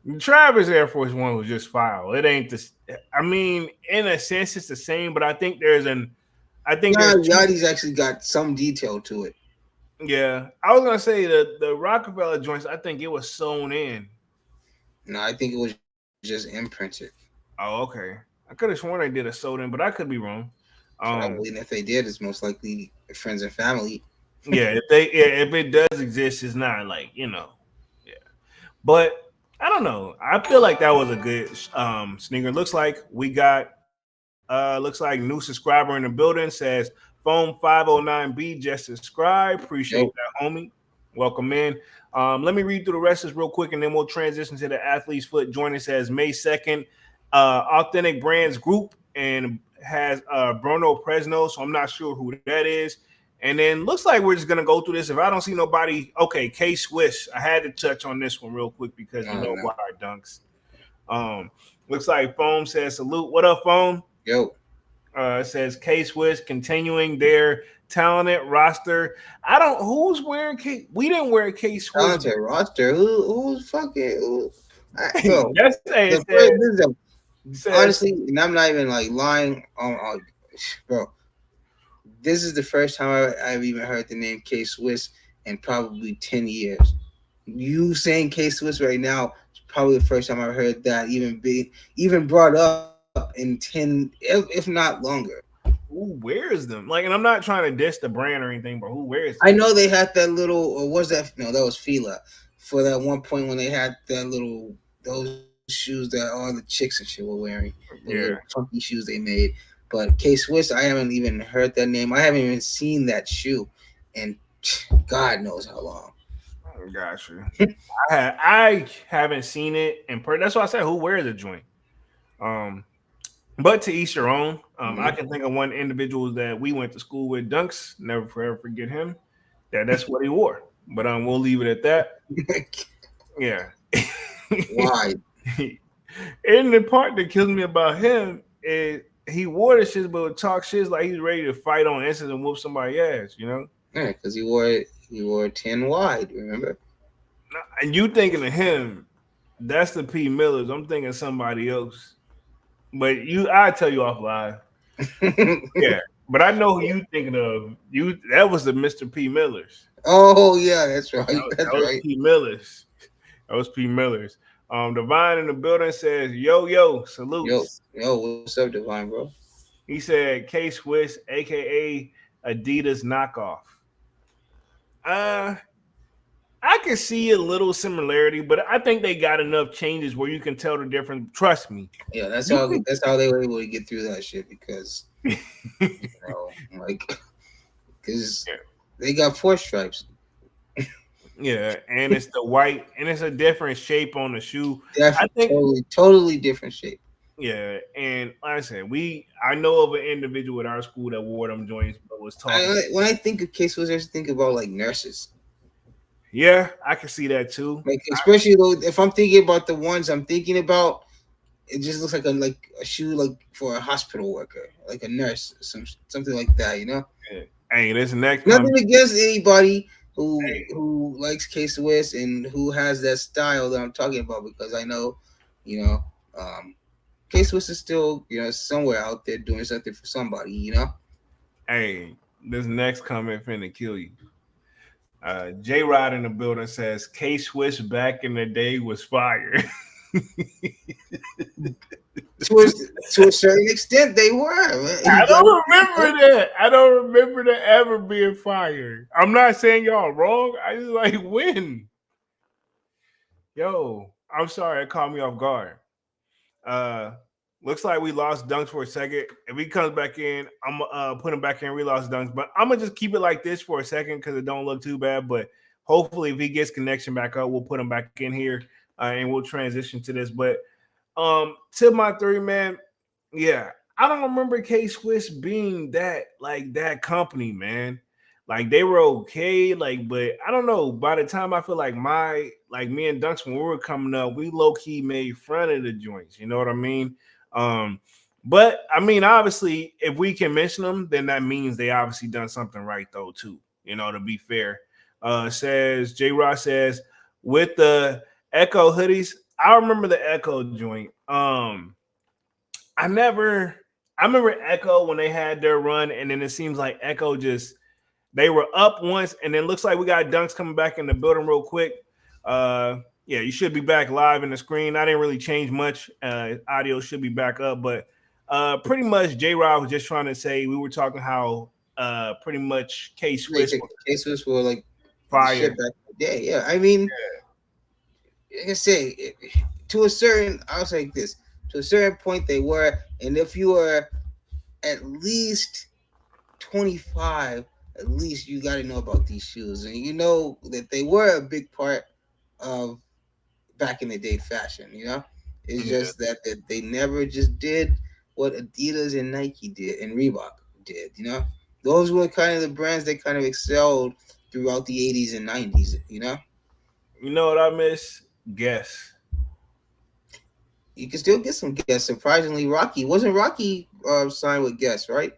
The Travis Air Force One was just foul. It ain't this. I mean, in a sense, it's the same, but I think Yachty's actually got some detail to it. Yeah, I was gonna say the Rockefeller joints. I think it was sewn in. No, I think it was just imprinted. Oh, okay. I could have sworn they did a sewed in, but I could be wrong. If they did, it's most likely friends and family. Yeah, if it does exist, it's not like yeah. But I don't know. I feel like that was a good sneaker. Looks like we got new subscriber in the building. Says Foam 509B just subscribe. Appreciate that, homie. Welcome in. Let me read through the rest of this real quick, and then we'll transition to the Athlete's Foot. Joining says May 2nd. Authentic Brands Group and has Bruno Presno, so I'm not sure who that is. And then looks like we're just gonna go through this. If I don't see nobody, okay, K Swiss. I had to touch on this one real quick because why Dunks. Looks like Foam says salute. What up, Foam? Yo. It says K Swiss continuing their talented roster. Who's wearing K? We didn't wear K Swiss. Talented roster. Who's fucking? Honestly, and I'm not even like lying on bro. This is the first time I've even heard the name K Swiss in probably 10 years. You saying K Swiss right now is probably the first time I've heard that even brought up in 10, if not longer. Who wears them? Like, and I'm not trying to diss the brand or anything, but who wears them? I know they had that little, or was that? No, that was Fila. For that one point when they had those shoes that all the chicks and shit were wearing. The funky shoes they made. But K Swiss, I haven't even heard that name. I haven't even seen that shoe in God knows how long. Got you. I haven't seen it in person. That's why I said who wears a joint. But to each your own. I can think of one individual that we went to school with, Dunks. Never forever forget him. That's what he wore. But we'll leave it at that. Yeah. Why? And the part that kills me about him is he wore the shit, but would talk shit like he's ready to fight on Instance and whoop somebody's ass, Yeah, because he wore 10 wide, remember? And you thinking of him, that's the P. Millers. I'm thinking somebody else. But I tell you off live. Yeah. But I know who you thinking of. That was the Mr. P. Millers. Oh yeah, that's right. That was P. Millers. That was P. Millers. Divine in the building says, yo, salute. Yo, what's up, Divine, bro? He said K Swiss, aka Adidas knockoff. I can see a little similarity, but I think they got enough changes where you can tell the difference. Trust me. Yeah, that's how they were able to get through that shit because because they got 4 stripes. Yeah, and it's the white, and it's a different shape on the shoe. I think totally different shape. Yeah, and like I said, I know of an individual at our school that wore them joints, but was talking. When I think of K-Swiss, I just think about like nurses. Yeah, I can see that too. Like especially though, if I'm thinking about the ones I'm thinking about, it just looks like a shoe like for a hospital worker, like a nurse, something like that. You know, Yeah. Hey, this next nothing comment. against anybody Hey, who likes K-Swiss and who has that style that I'm talking about because I know, you know, K-Swiss is still somewhere out there doing something for somebody. You know. hey, this next comment finna kill you. J Rod in the building says K Swiss back in the day was fire. To a certain extent, they were. Man. I don't remember that. I don't remember that ever being fired. I'm not saying y'all wrong. I just like when. Yo, I'm sorry, it caught me off guard. Uh looks like we lost Dunks for a second. If he comes back in, I'm put him back in. We lost Dunks, but I'm gonna just keep it like this for a second because it don't look too bad. But hopefully, if he gets connection back up, we'll put him back in here and we'll transition to this. But to my three, man, yeah, I don't remember K Swiss being that company, man. Like they were okay, but I don't know. By the time I feel like me and Dunks when we were coming up, we low key made fun of the joints. You know what I mean? Um, but I mean, obviously, if we can mention them, then that means they obviously done something right though, too. You know, to be fair. Says J Ross says with the Echo hoodies, I remember the Echo joint. I remember Echo when they had their run, and then it seems like Echo just they were up once, and then looks like we got Dunks coming back in the building real quick. Yeah, you should be back live in the screen. I didn't really change much. Audio should be back up, but pretty much J Rob was just trying to say we were talking how pretty much K Swiss K-Swiss were like fire. shit back in the day. Yeah, I mean, like I say, to a certain, I'll say this, to a certain point they were, and if you were at least 25, at least you got to know about these shoes, and you know that they were a big part of back in the day fashion. You know, it's just that they never just did what Adidas and Nike did and Reebok did. You know, those were kind of the brands that kind of excelled throughout the 80s and 90s. You know. You know what I miss? Guess. You can still get some Guess. Surprisingly, Rocky signed with Guess, right?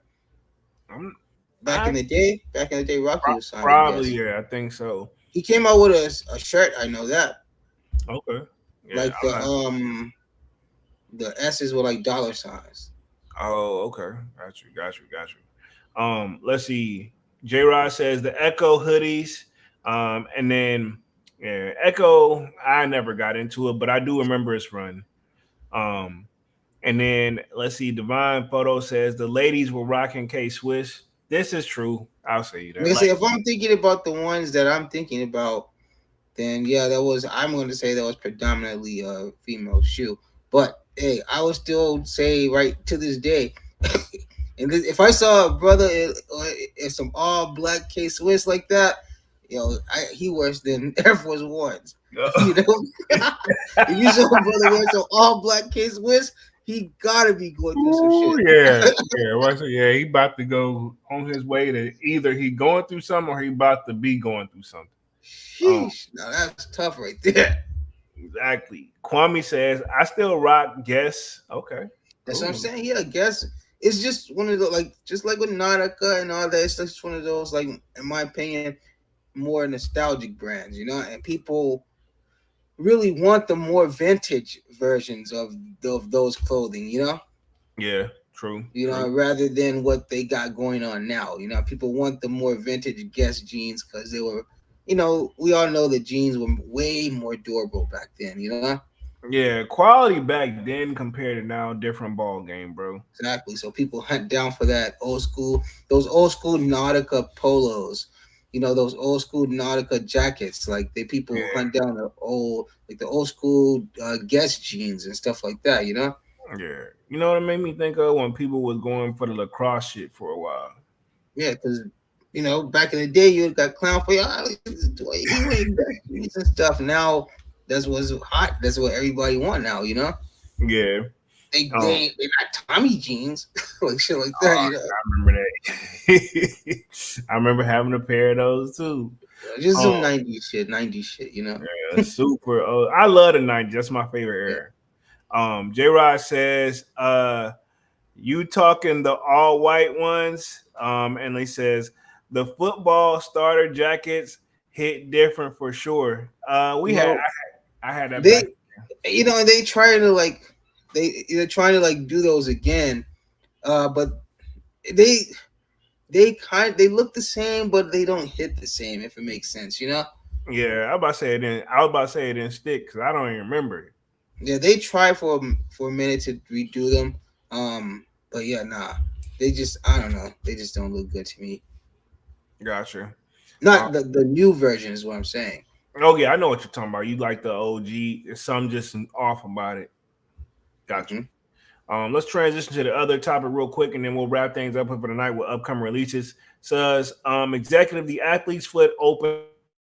Back in the day, Rocky was signed probably with Guess. Yeah, I think so. He came out with a shirt. I know that. Okay. Yeah, like the S's were like dollar signs. Oh, okay. Got you. Let's see. J Rod says the Echo hoodies. And then Echo, I never got into it, but I do remember its run. And then let's see, Divine Photo says the ladies were rocking K Swiss. This is true. I'll say that. Like, if I'm thinking about the ones that I'm thinking about, then yeah, I'm going to say that was predominantly a female shoe. But hey, I would still say right to this day, and if I saw a brother in some all black K Swiss like that, he worse than Air Force Ones. You know, if you saw a brother wearing some all black K Swiss, he gotta be going through some shit. Yeah. He about to go on his way to either he going through something or he about to be going through something. Sheesh, now that's tough right there. Exactly. Kwame says, I still rock Guess. Okay. That's what I'm saying. Yeah, Guess. It's just one of the just like with Nautica and all that, it's just one of those, like, in my opinion, more nostalgic brands, you know, and people really want the more vintage versions of those clothing, you know? Yeah, true. You know, rather than what they got going on now. You know, people want the more vintage Guess jeans because they were, you know, we all know that jeans were way more durable back then, you know? Yeah, quality back then compared to now, different ball game, bro. Exactly. So people hunt down for that those old school Nautica polos. You know, those old school Nautica jackets. Like people hunt down the old school Guess jeans and stuff like that. You know. Yeah, you know what it made me think of when people was going for the lacrosse shit for a while. Yeah, because you know back in the day you got clown for and stuff. Now that's what's hot. That's what everybody want now. You know. Yeah. They're not Tommy jeans, like shit like that. I remember that. I remember having a pair of those too. Just some Um, 90s shit, 90s shit, yeah, super. I love the 90s. That's my favorite Yeah. era. J Rod says, you talking the all white ones. And he says the football starter jackets hit different for sure. I had that back. They, they try to like, they're trying to like do those again, but they they look the same, but they don't hit the same. If it makes sense. Yeah, I was about to say it didn't. I was about to say it didn't stick because I don't even remember it. Yeah, they try for a minute to redo them, but yeah, nah, I don't know, they just don't look good to me. Gotcha. Uh, Not the new version is what I'm saying. oh yeah, I know what you're talking about. You like the OG. There's some just off about it. Gotcha. Hmm. Let's transition to the other topic real quick, and then we'll wrap things up for the night with upcoming releases. Says executive, the Athlete's Foot opens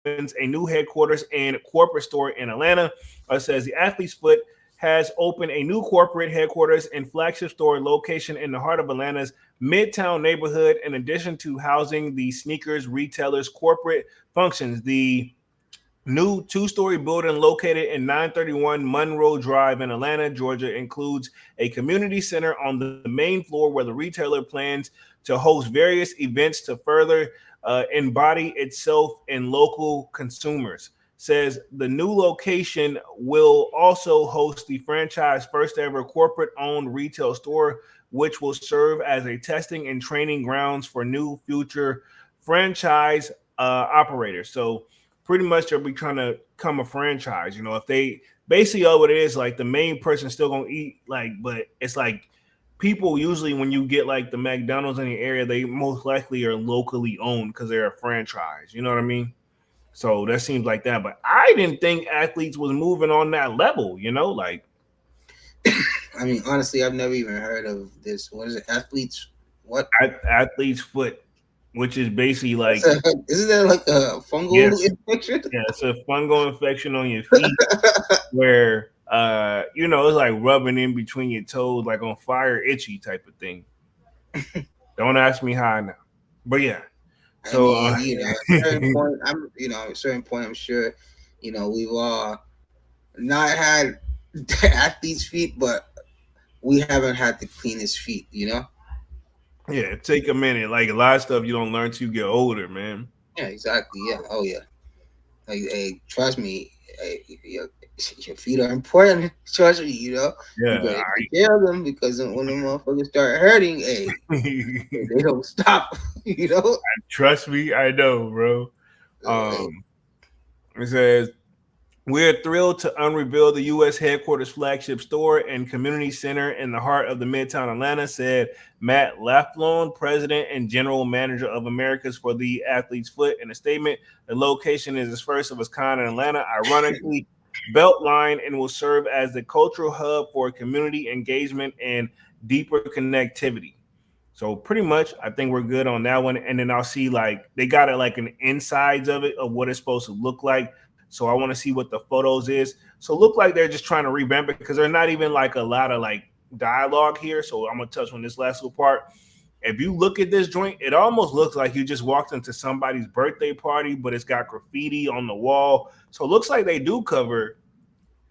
a new headquarters and corporate store in Atlanta. Says the Athlete's Foot has opened a new corporate headquarters and flagship store location in the heart of Atlanta's Midtown neighborhood. In addition to housing the sneakers retailers' corporate functions, the new two-story building located in 931 Monroe Drive in Atlanta, Georgia, includes a community center on the main floor where the retailer plans to host various events to further embody itself in local consumers. Says the new location will also host the franchise first ever corporate-owned retail store, which will serve as a testing and training grounds for new future franchise operators. So pretty much they'll be trying to become a franchise. If they basically all what it is, like the main person still gonna eat, like, but it's like people usually when you get like the McDonald's in the area, they most likely are locally owned because they're a franchise. You know what I mean? So that seems like that. But I didn't think athletes was moving on that level, like I mean, honestly, I've never even heard of this. What is it? Athletes? What? athlete's foot, which is basically like Isn't that like a fungal yes, infection? yeah, it's a fungal infection on your feet where it's like rubbing in between your toes, like on fire, itchy type of thing. Don't ask me how I know, but yeah. I So mean, at a certain point, at a certain point, I'm sure, we've all not had athlete's feet, but we haven't had the cleanest feet. yeah, take a minute. Like a lot of stuff you don't learn till you get older, man. Yeah, exactly. Yeah. Oh, yeah. Like, hey, trust me, hey, your feet are important. Trust me, you Yeah, better take care of them because when the motherfuckers start hurting, hey, they don't stop. trust me, I know, bro. Hey, It says we're thrilled to unreveal the U.S. headquarters flagship store and community center in the heart of the Midtown Atlanta, said Matt Laflon, president and general manager of Americas for the Athlete's Foot. In a statement, the location is its first of its kind in Atlanta, ironically Beltline, and will serve as the cultural hub for community engagement and deeper connectivity. So pretty much, I think we're good on that one. And then I'll see like they got it like an insides of it of what it's supposed to look like. So I want to see what the photos is. So look like they're just trying to revamp it because there's not even like a lot of like dialogue here. So I'm gonna touch on this last little part. If you look at this joint, it almost looks like you just walked into somebody's birthday party, but it's got graffiti on the wall. So it looks like they do cover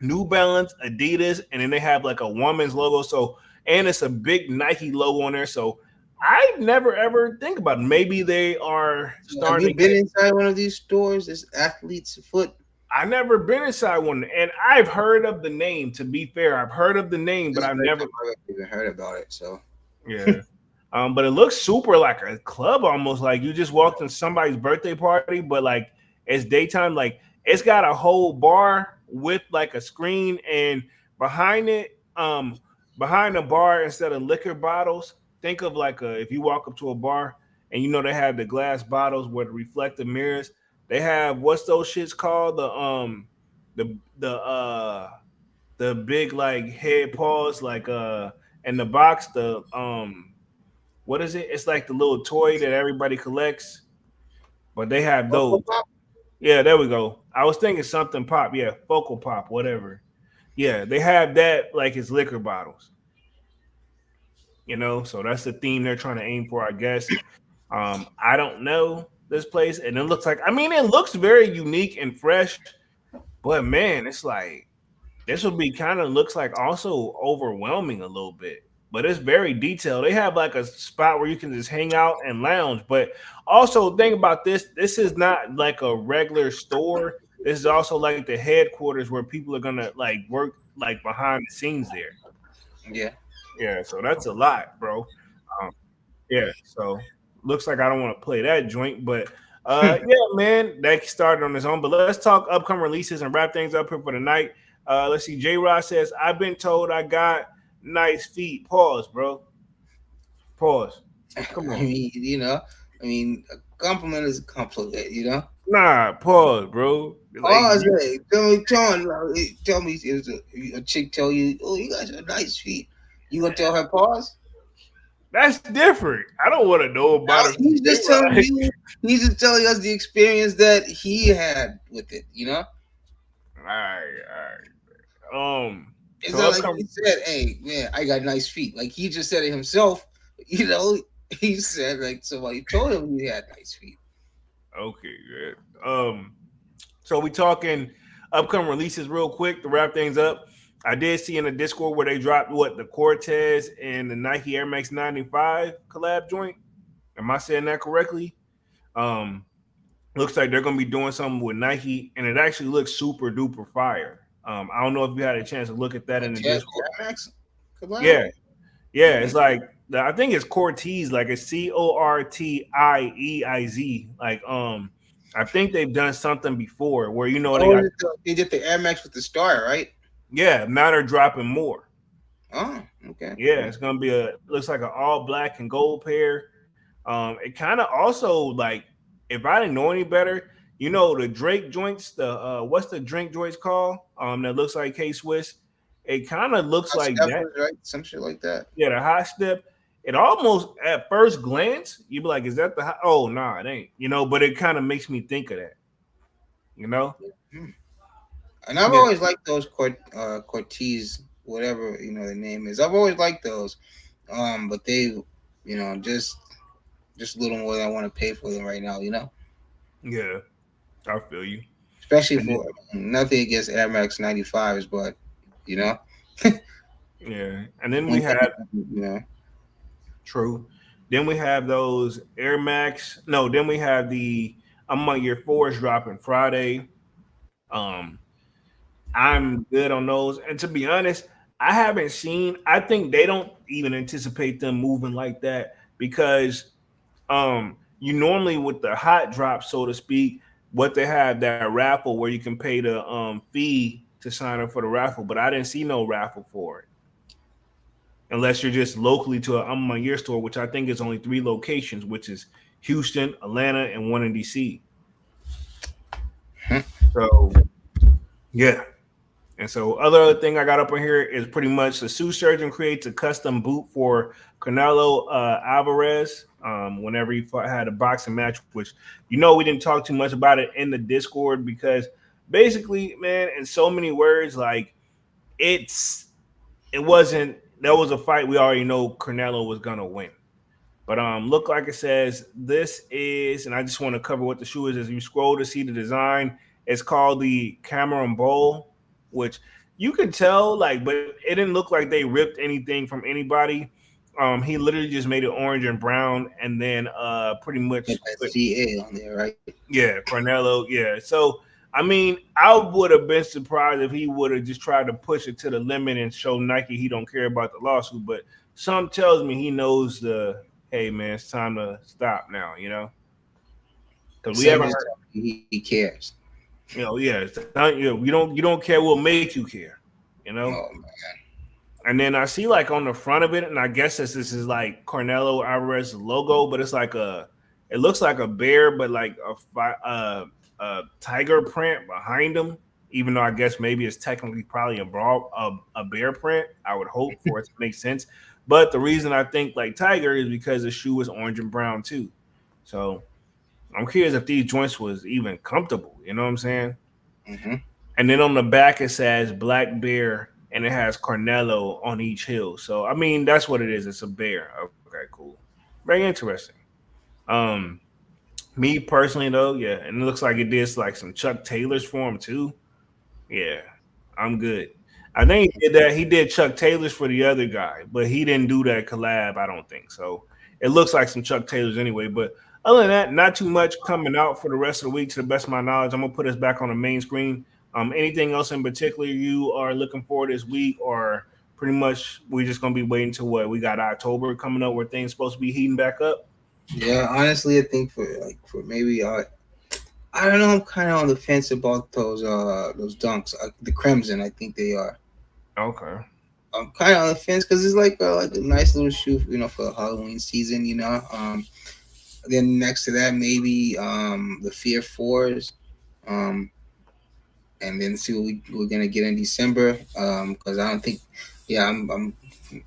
New Balance, Adidas, and then they have like a woman's logo. So and it's a big Nike logo on there. So I never ever think about it. Maybe they are so have starting you to been get. inside one of these stores? This athlete's foot. I never been inside one, and I've heard of the name. To be fair, I've heard of the name, This but is I've the first never. time I've even heard about it. So Yeah. But it looks super like a club, almost like you just walked in somebody's birthday party, but like it's daytime. Like it's got a whole bar with like a screen, and behind it, behind the bar, instead of liquor bottles, think of like if you walk up to a bar and they have the glass bottles with reflective mirrors. They have what's those shits called? The the uh the big like head paws, like in the box, the what is it? It's like the little toy that everybody collects, but they have those. Funko Pop? Yeah, there we go. I was thinking something pop. Yeah, Focal Pop, whatever. Yeah, they have that like it's liquor bottles. you know. So that's the theme they're trying to aim for, I guess. I don't know this place, and it looks like, I mean, it looks very unique and fresh, but man, it's like this would be kind of looks like also overwhelming a little bit. But it's very detailed. They have like a spot where you can just hang out and lounge. But also think about this. This is not like a regular store. This is also like the headquarters where people are gonna like work like behind the scenes there. Yeah. Yeah, so that's a lot, bro. Um, yeah, so looks like I don't want to play that joint, but yeah, man, that started on its own. But let's talk upcoming releases and wrap things up here for the night. Let's see. J Rod says, "I've been told I got nice feet." Pause, bro. Pause. Come I on. mean, a compliment is a compliment, Nah, pause, bro. Like Oh, say, tell me if a chick tell you, oh, you got your nice feet. You gonna tell her pause? that's different. I don't want to know Now about it from he's J just telling Rod. you, he's just telling us the experience that he had with it. All right, all right. It's So not like upcoming. he said, "Hey, man, I got nice feet." Like he just said it himself. You know, he said like somebody told him he had nice feet. Okay, good. So we talking upcoming releases real quick to wrap things up. I did see in the Discord where they dropped what the Cortez and the Nike Air Max 95 collab joint. Am I saying that correctly? Um, looks like they're gonna be doing something with Nike, and it actually looks super duper fire. I don't know if you had a chance to look at that in the Air Discord. Max collab. Yeah, yeah, it's like I think it's Cortez, like it's Cortieiez. Like I think they've done something before where they Oh, got they did the Air Max with the star, right? yeah, now they're dropping more. Oh, okay. Yeah, it's gonna be a looks like an all black and gold pair. It kind of also like if I didn't know any better, the Drake joints, the what's the drink joints called? That looks like K Swiss. It kind of looks like that. Steppers, right? Some shit like that. Yeah, the hot step. It almost at first glance, you'd be like, is that the hot? Oh, nah, it ain't. But it kind of makes me think of that. You know? Hmm. And I've Yeah. always liked those Cortez, whatever the name is. I've always liked those. But they, just a little more than I want to pay for them right now. Yeah. I feel you. Especially And then, for nothing against Air Max 95s, but you know, yeah. And then we have you know, true. Then we have those Air Max. No, then we have the Among Your Fours dropping Friday. Um, I'm good on those. And to be honest, I haven't seen. I think they don't even anticipate them moving like that because you normally with the hot drop, so to speak, what they have that raffle where you can pay the fee to sign up for the raffle, but I didn't see no raffle for it unless you're just locally to a I'm on your store, which I think is only 3 locations, which is Houston, Atlanta, and one in DC. So yeah. And so, other thing I got up on here is pretty much the Sue Surgeon creates a custom boot for Canelo Alvarez. Whenever he had a boxing match, which we didn't talk too much about it in the Discord because basically, man, in so many words, like it wasn't. That was a fight we already know Canelo was gonna win. But look like it says this is, and I just want to cover what the shoe is. As you scroll to see the design, it's called the Cameron Bowl, which you can tell, like, but it didn't look like they ripped anything from anybody. He literally just made it orange and brown, and then pretty much, that CA on there, right? yeah, Cornello, yeah. So I mean, I would have been surprised if he would have just tried to push it to the limit and show Nike he don't care about the lawsuit. But some tells me he knows hey man, it's time to stop now. Because we Same haven't as heard. he cares. Yeah, it's not, you don't care what make you care. You know. Oh man. And then I see like on the front of it, and I guess this is like Cornelo Alvarez logo, but it's like it looks like a bear, but like a tiger print behind him. Even though I guess maybe it's technically probably a bear print. I would hope for it to make sense. But the reason I think like tiger is because the shoe is orange and brown too. So I'm curious if these joints was even comfortable. You know what I'm saying? Mm-hmm. And then on the back it says Black Bear and it has Carnelo on each heel. So I mean, that's what it is. It's a bear. Okay, cool. Very interesting. Um, Me personally though, yeah, and it looks like it did like some Chuck Taylors for him too. Yeah, I'm good. I think he did that. He did Chuck Taylors for the other guy, but he didn't do that collab. I don't think so. It looks like some Chuck Taylors anyway. But other than that, not too much coming out for the rest of the week. To the best of my knowledge, I'm gonna put us back on the main screen. Anything else in particular you are looking for this week, or pretty much we just gonna be waiting to what we got October coming up where things supposed to be heating back up? Yeah, honestly, I think for maybe I don't know. I'm kind of on the fence about those dunks. The Crimson, I think they are. Okay. I'm kind of on the fence because it's like a nice little shoe, for the Halloween season. Then next to that, maybe the Fear Fours, um, and then see what we're gonna get in December. Because I don't think, yeah, I'm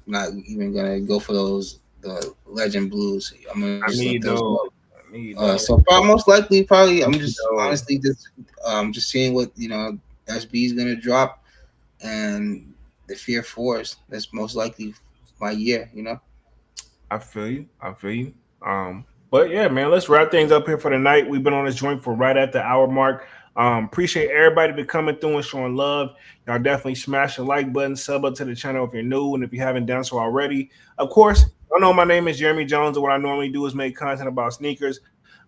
not even gonna go for the Legend Blues. I'm gonna I just let need those those. go. I need those. So most likely, probably, I'm Need just those. honestly just seeing what SB is gonna drop, and the Fear Force. That's most likely my year. I feel you. I feel you. But yeah, man, let's wrap things up here for the night. We've been on this joint for right at the hour mark. Appreciate everybody for coming through and showing love. Y'all definitely smash the like button, sub up to the channel if you're new, and if you haven't done so already. Of course, I know my name is Jeremy Jones, and what I normally do is make content about sneakers.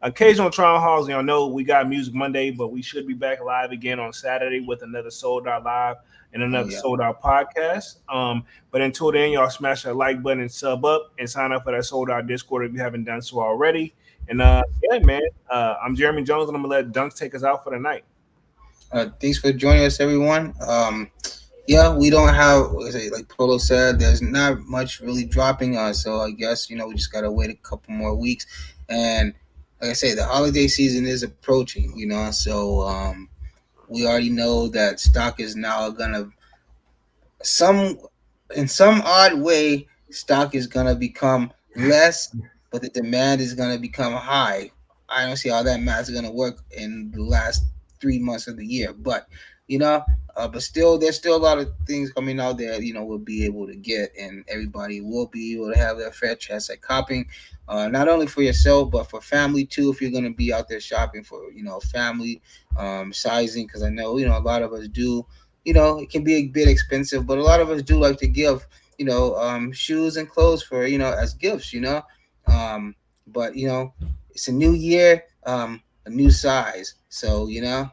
Occasional trial halls, y'all know we got Music Monday, but we should be back live again on Saturday with another Sold Out Live and Oh another yeah. Sold Out podcast. But until then, y'all smash that like button and sub up and sign up for that Sold Out Discord if you haven't done so already. And yeah, man, I'm Jeremy Jones, and I'm gonna let Dunks take us out for the night. Thanks for joining us, everyone. Yeah, we don't have, like Polo said, there's not much really dropping us. So I guess we just gotta wait a couple more weeks. And like I say, the holiday season is approaching. So we already know that stock is now gonna some in some odd way, stock is gonna become less, but the demand is gonna become high. I don't see how that math is gonna work in the last 3 months of the year, you know, but still, there's still a lot of things coming out there. We'll be able to get, and everybody will be able to have their fair chance at copying. Not only for yourself, but for family too. If you're gonna be out there shopping for, family sizing, because I know a lot of us do it can be a bit expensive, but a lot of us do like to give, shoes and clothes for, as gifts, but it's a new year, a new size. So, you know,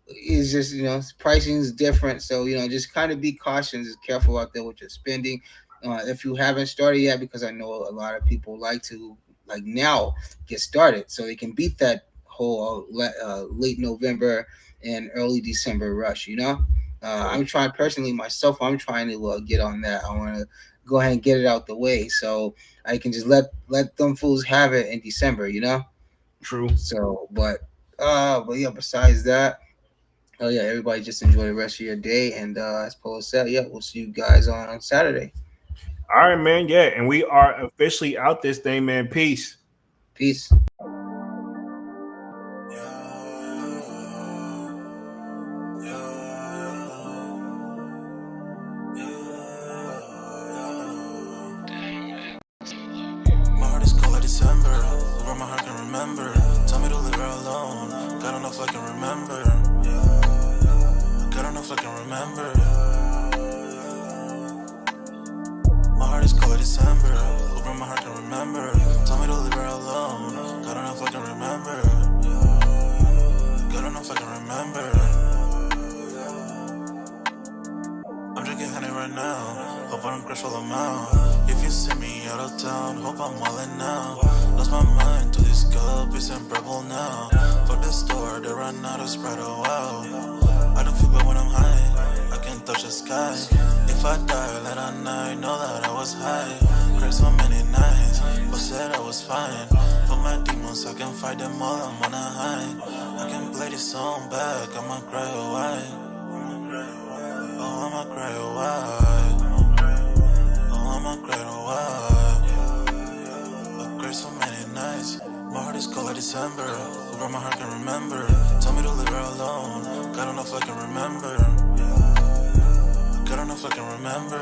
it's just, pricing is different. So, just kind of be cautious, just careful out there with your spending. If you haven't started yet, because I know a lot of people like to now get started so they can beat that whole late November and early December rush. I'm trying personally myself. I'm trying to get on that. I want to go ahead and get it out the way so I can just let them fools have it in December. True. So, but yeah. Besides that, oh yeah, everybody just enjoy the rest of your day. And as Paul said, yeah, we'll see you guys on Saturday. All right, man. Yeah, and we are officially out this thing, man. Peace. Peace. My heart is cold like December, where my heart can remember. Tell me to leave her alone. God don't know if I can remember. God don't know if I can remember. My heart is cold like December, where my heart can remember. Tell me to leave her alone. God don't know if I can remember. God don't know if I can remember. I'm drinking honey right now. Hope I don't crash while I'm out. If you see me out of town, hope I'm wildin' now. Lost my mind to this cup, it's unbearable now. Fuck the store, they run out of Sprite, oh wow. I don't feel bad when I'm high, I can touch the sky. If I die late at night, know that I was high. Cried so many nights, but said I was fine. For my demons, I can fight them all, I'm on a high. I can play this song back, I'ma cry a while. Oh, I'ma cry a while. Oh, I'ma cry a while. I cried so many nights. My heart is cold like December. Where my heart can remember. Tell me to leave her alone. God don't know if I can remember. God don't know if I can remember.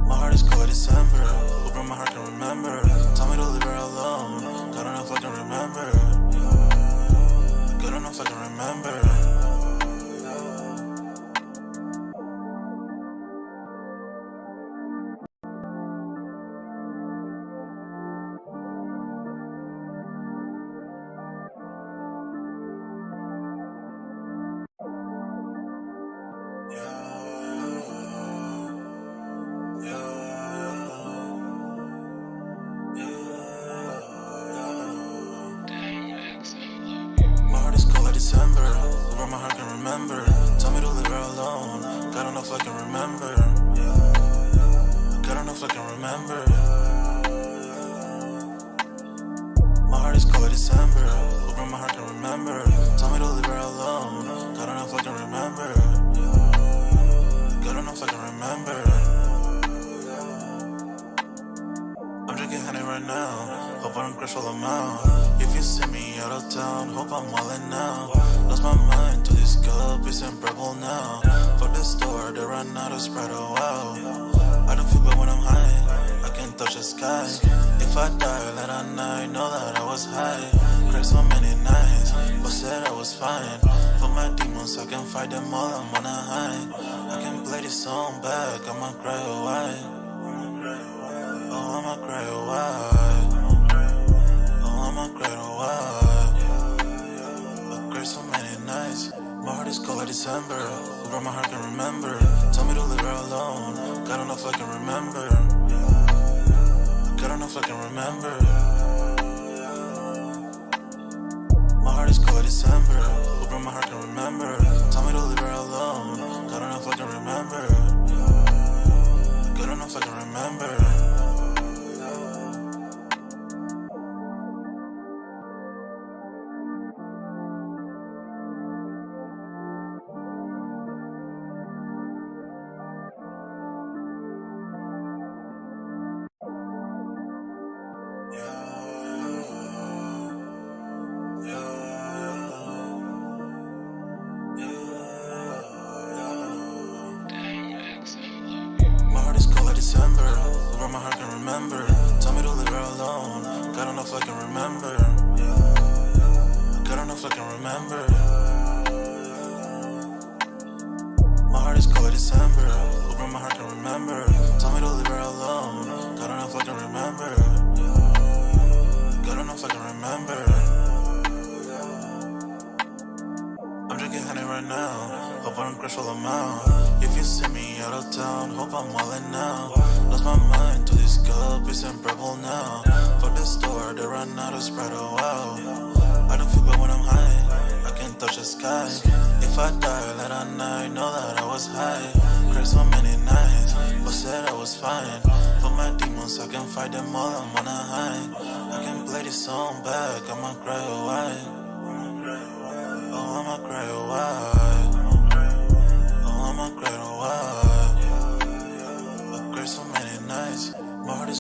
My heart is cold like December. Open my heart can remember. Tell me to leave her alone. God don't know if I can remember. God don't know if I can remember. My heart is cold like December. Over my heart can remember. Tell me to leave her alone. God don't know if I can remember. God don't know if I can remember. My heart is cold like December. Over my heart can remember. Tell me to leave her alone. God don't know if I can remember. God don't know if I can remember. I'm drinking honey right now. Hope I don't crush all them out. If you see me out of town, hope I'm wildin' now. Lost my mind to this cup, it's unbearable now. Fuck the store, they run out of Sprite, oh wow. I don't feel bad when I'm high, I can't touch the sky. If I die late at night, know that I was high. Cried so many nights, but said I was fine. For my demons, I can fight them all, I'm on a high. I can play this song back, I'ma cry a while. Oh, I'ma cry a while. Oh, I'ma cry a while. I cried so many nights. My heart is cold like December. Over my heart can remember. Tell me to leave her alone. God don't know if I can remember. God don't know if I can remember. My heart is cold like December. Over my heart can remember. Tell me to leave her alone. God don't know if I can remember. God don't know if I can remember. December, over my heart can remember. Tell me to leave her alone. God don't know if I can remember. God don't know if I can remember. My heart is cold like December. Over my heart can remember. Tell me to leave her alone. God don't know if I can remember. God don't know if I can remember. I'm drinking honey right now. Hope I don't crush all them out. If you see me out of town, hope I'm wildin' now. Lost my mind to this cup, it's unbearable now. Fuck the store, they run out of Sprite, oh wow. I don't feel bad when I'm high, I can't touch the sky. If I die late at night, know that I was high. Cried so many nights, but said I was fine. For my demons, I can fight them all, I'm on a high. I can play this song back, I'ma cry a while. Oh, I'ma cry a while.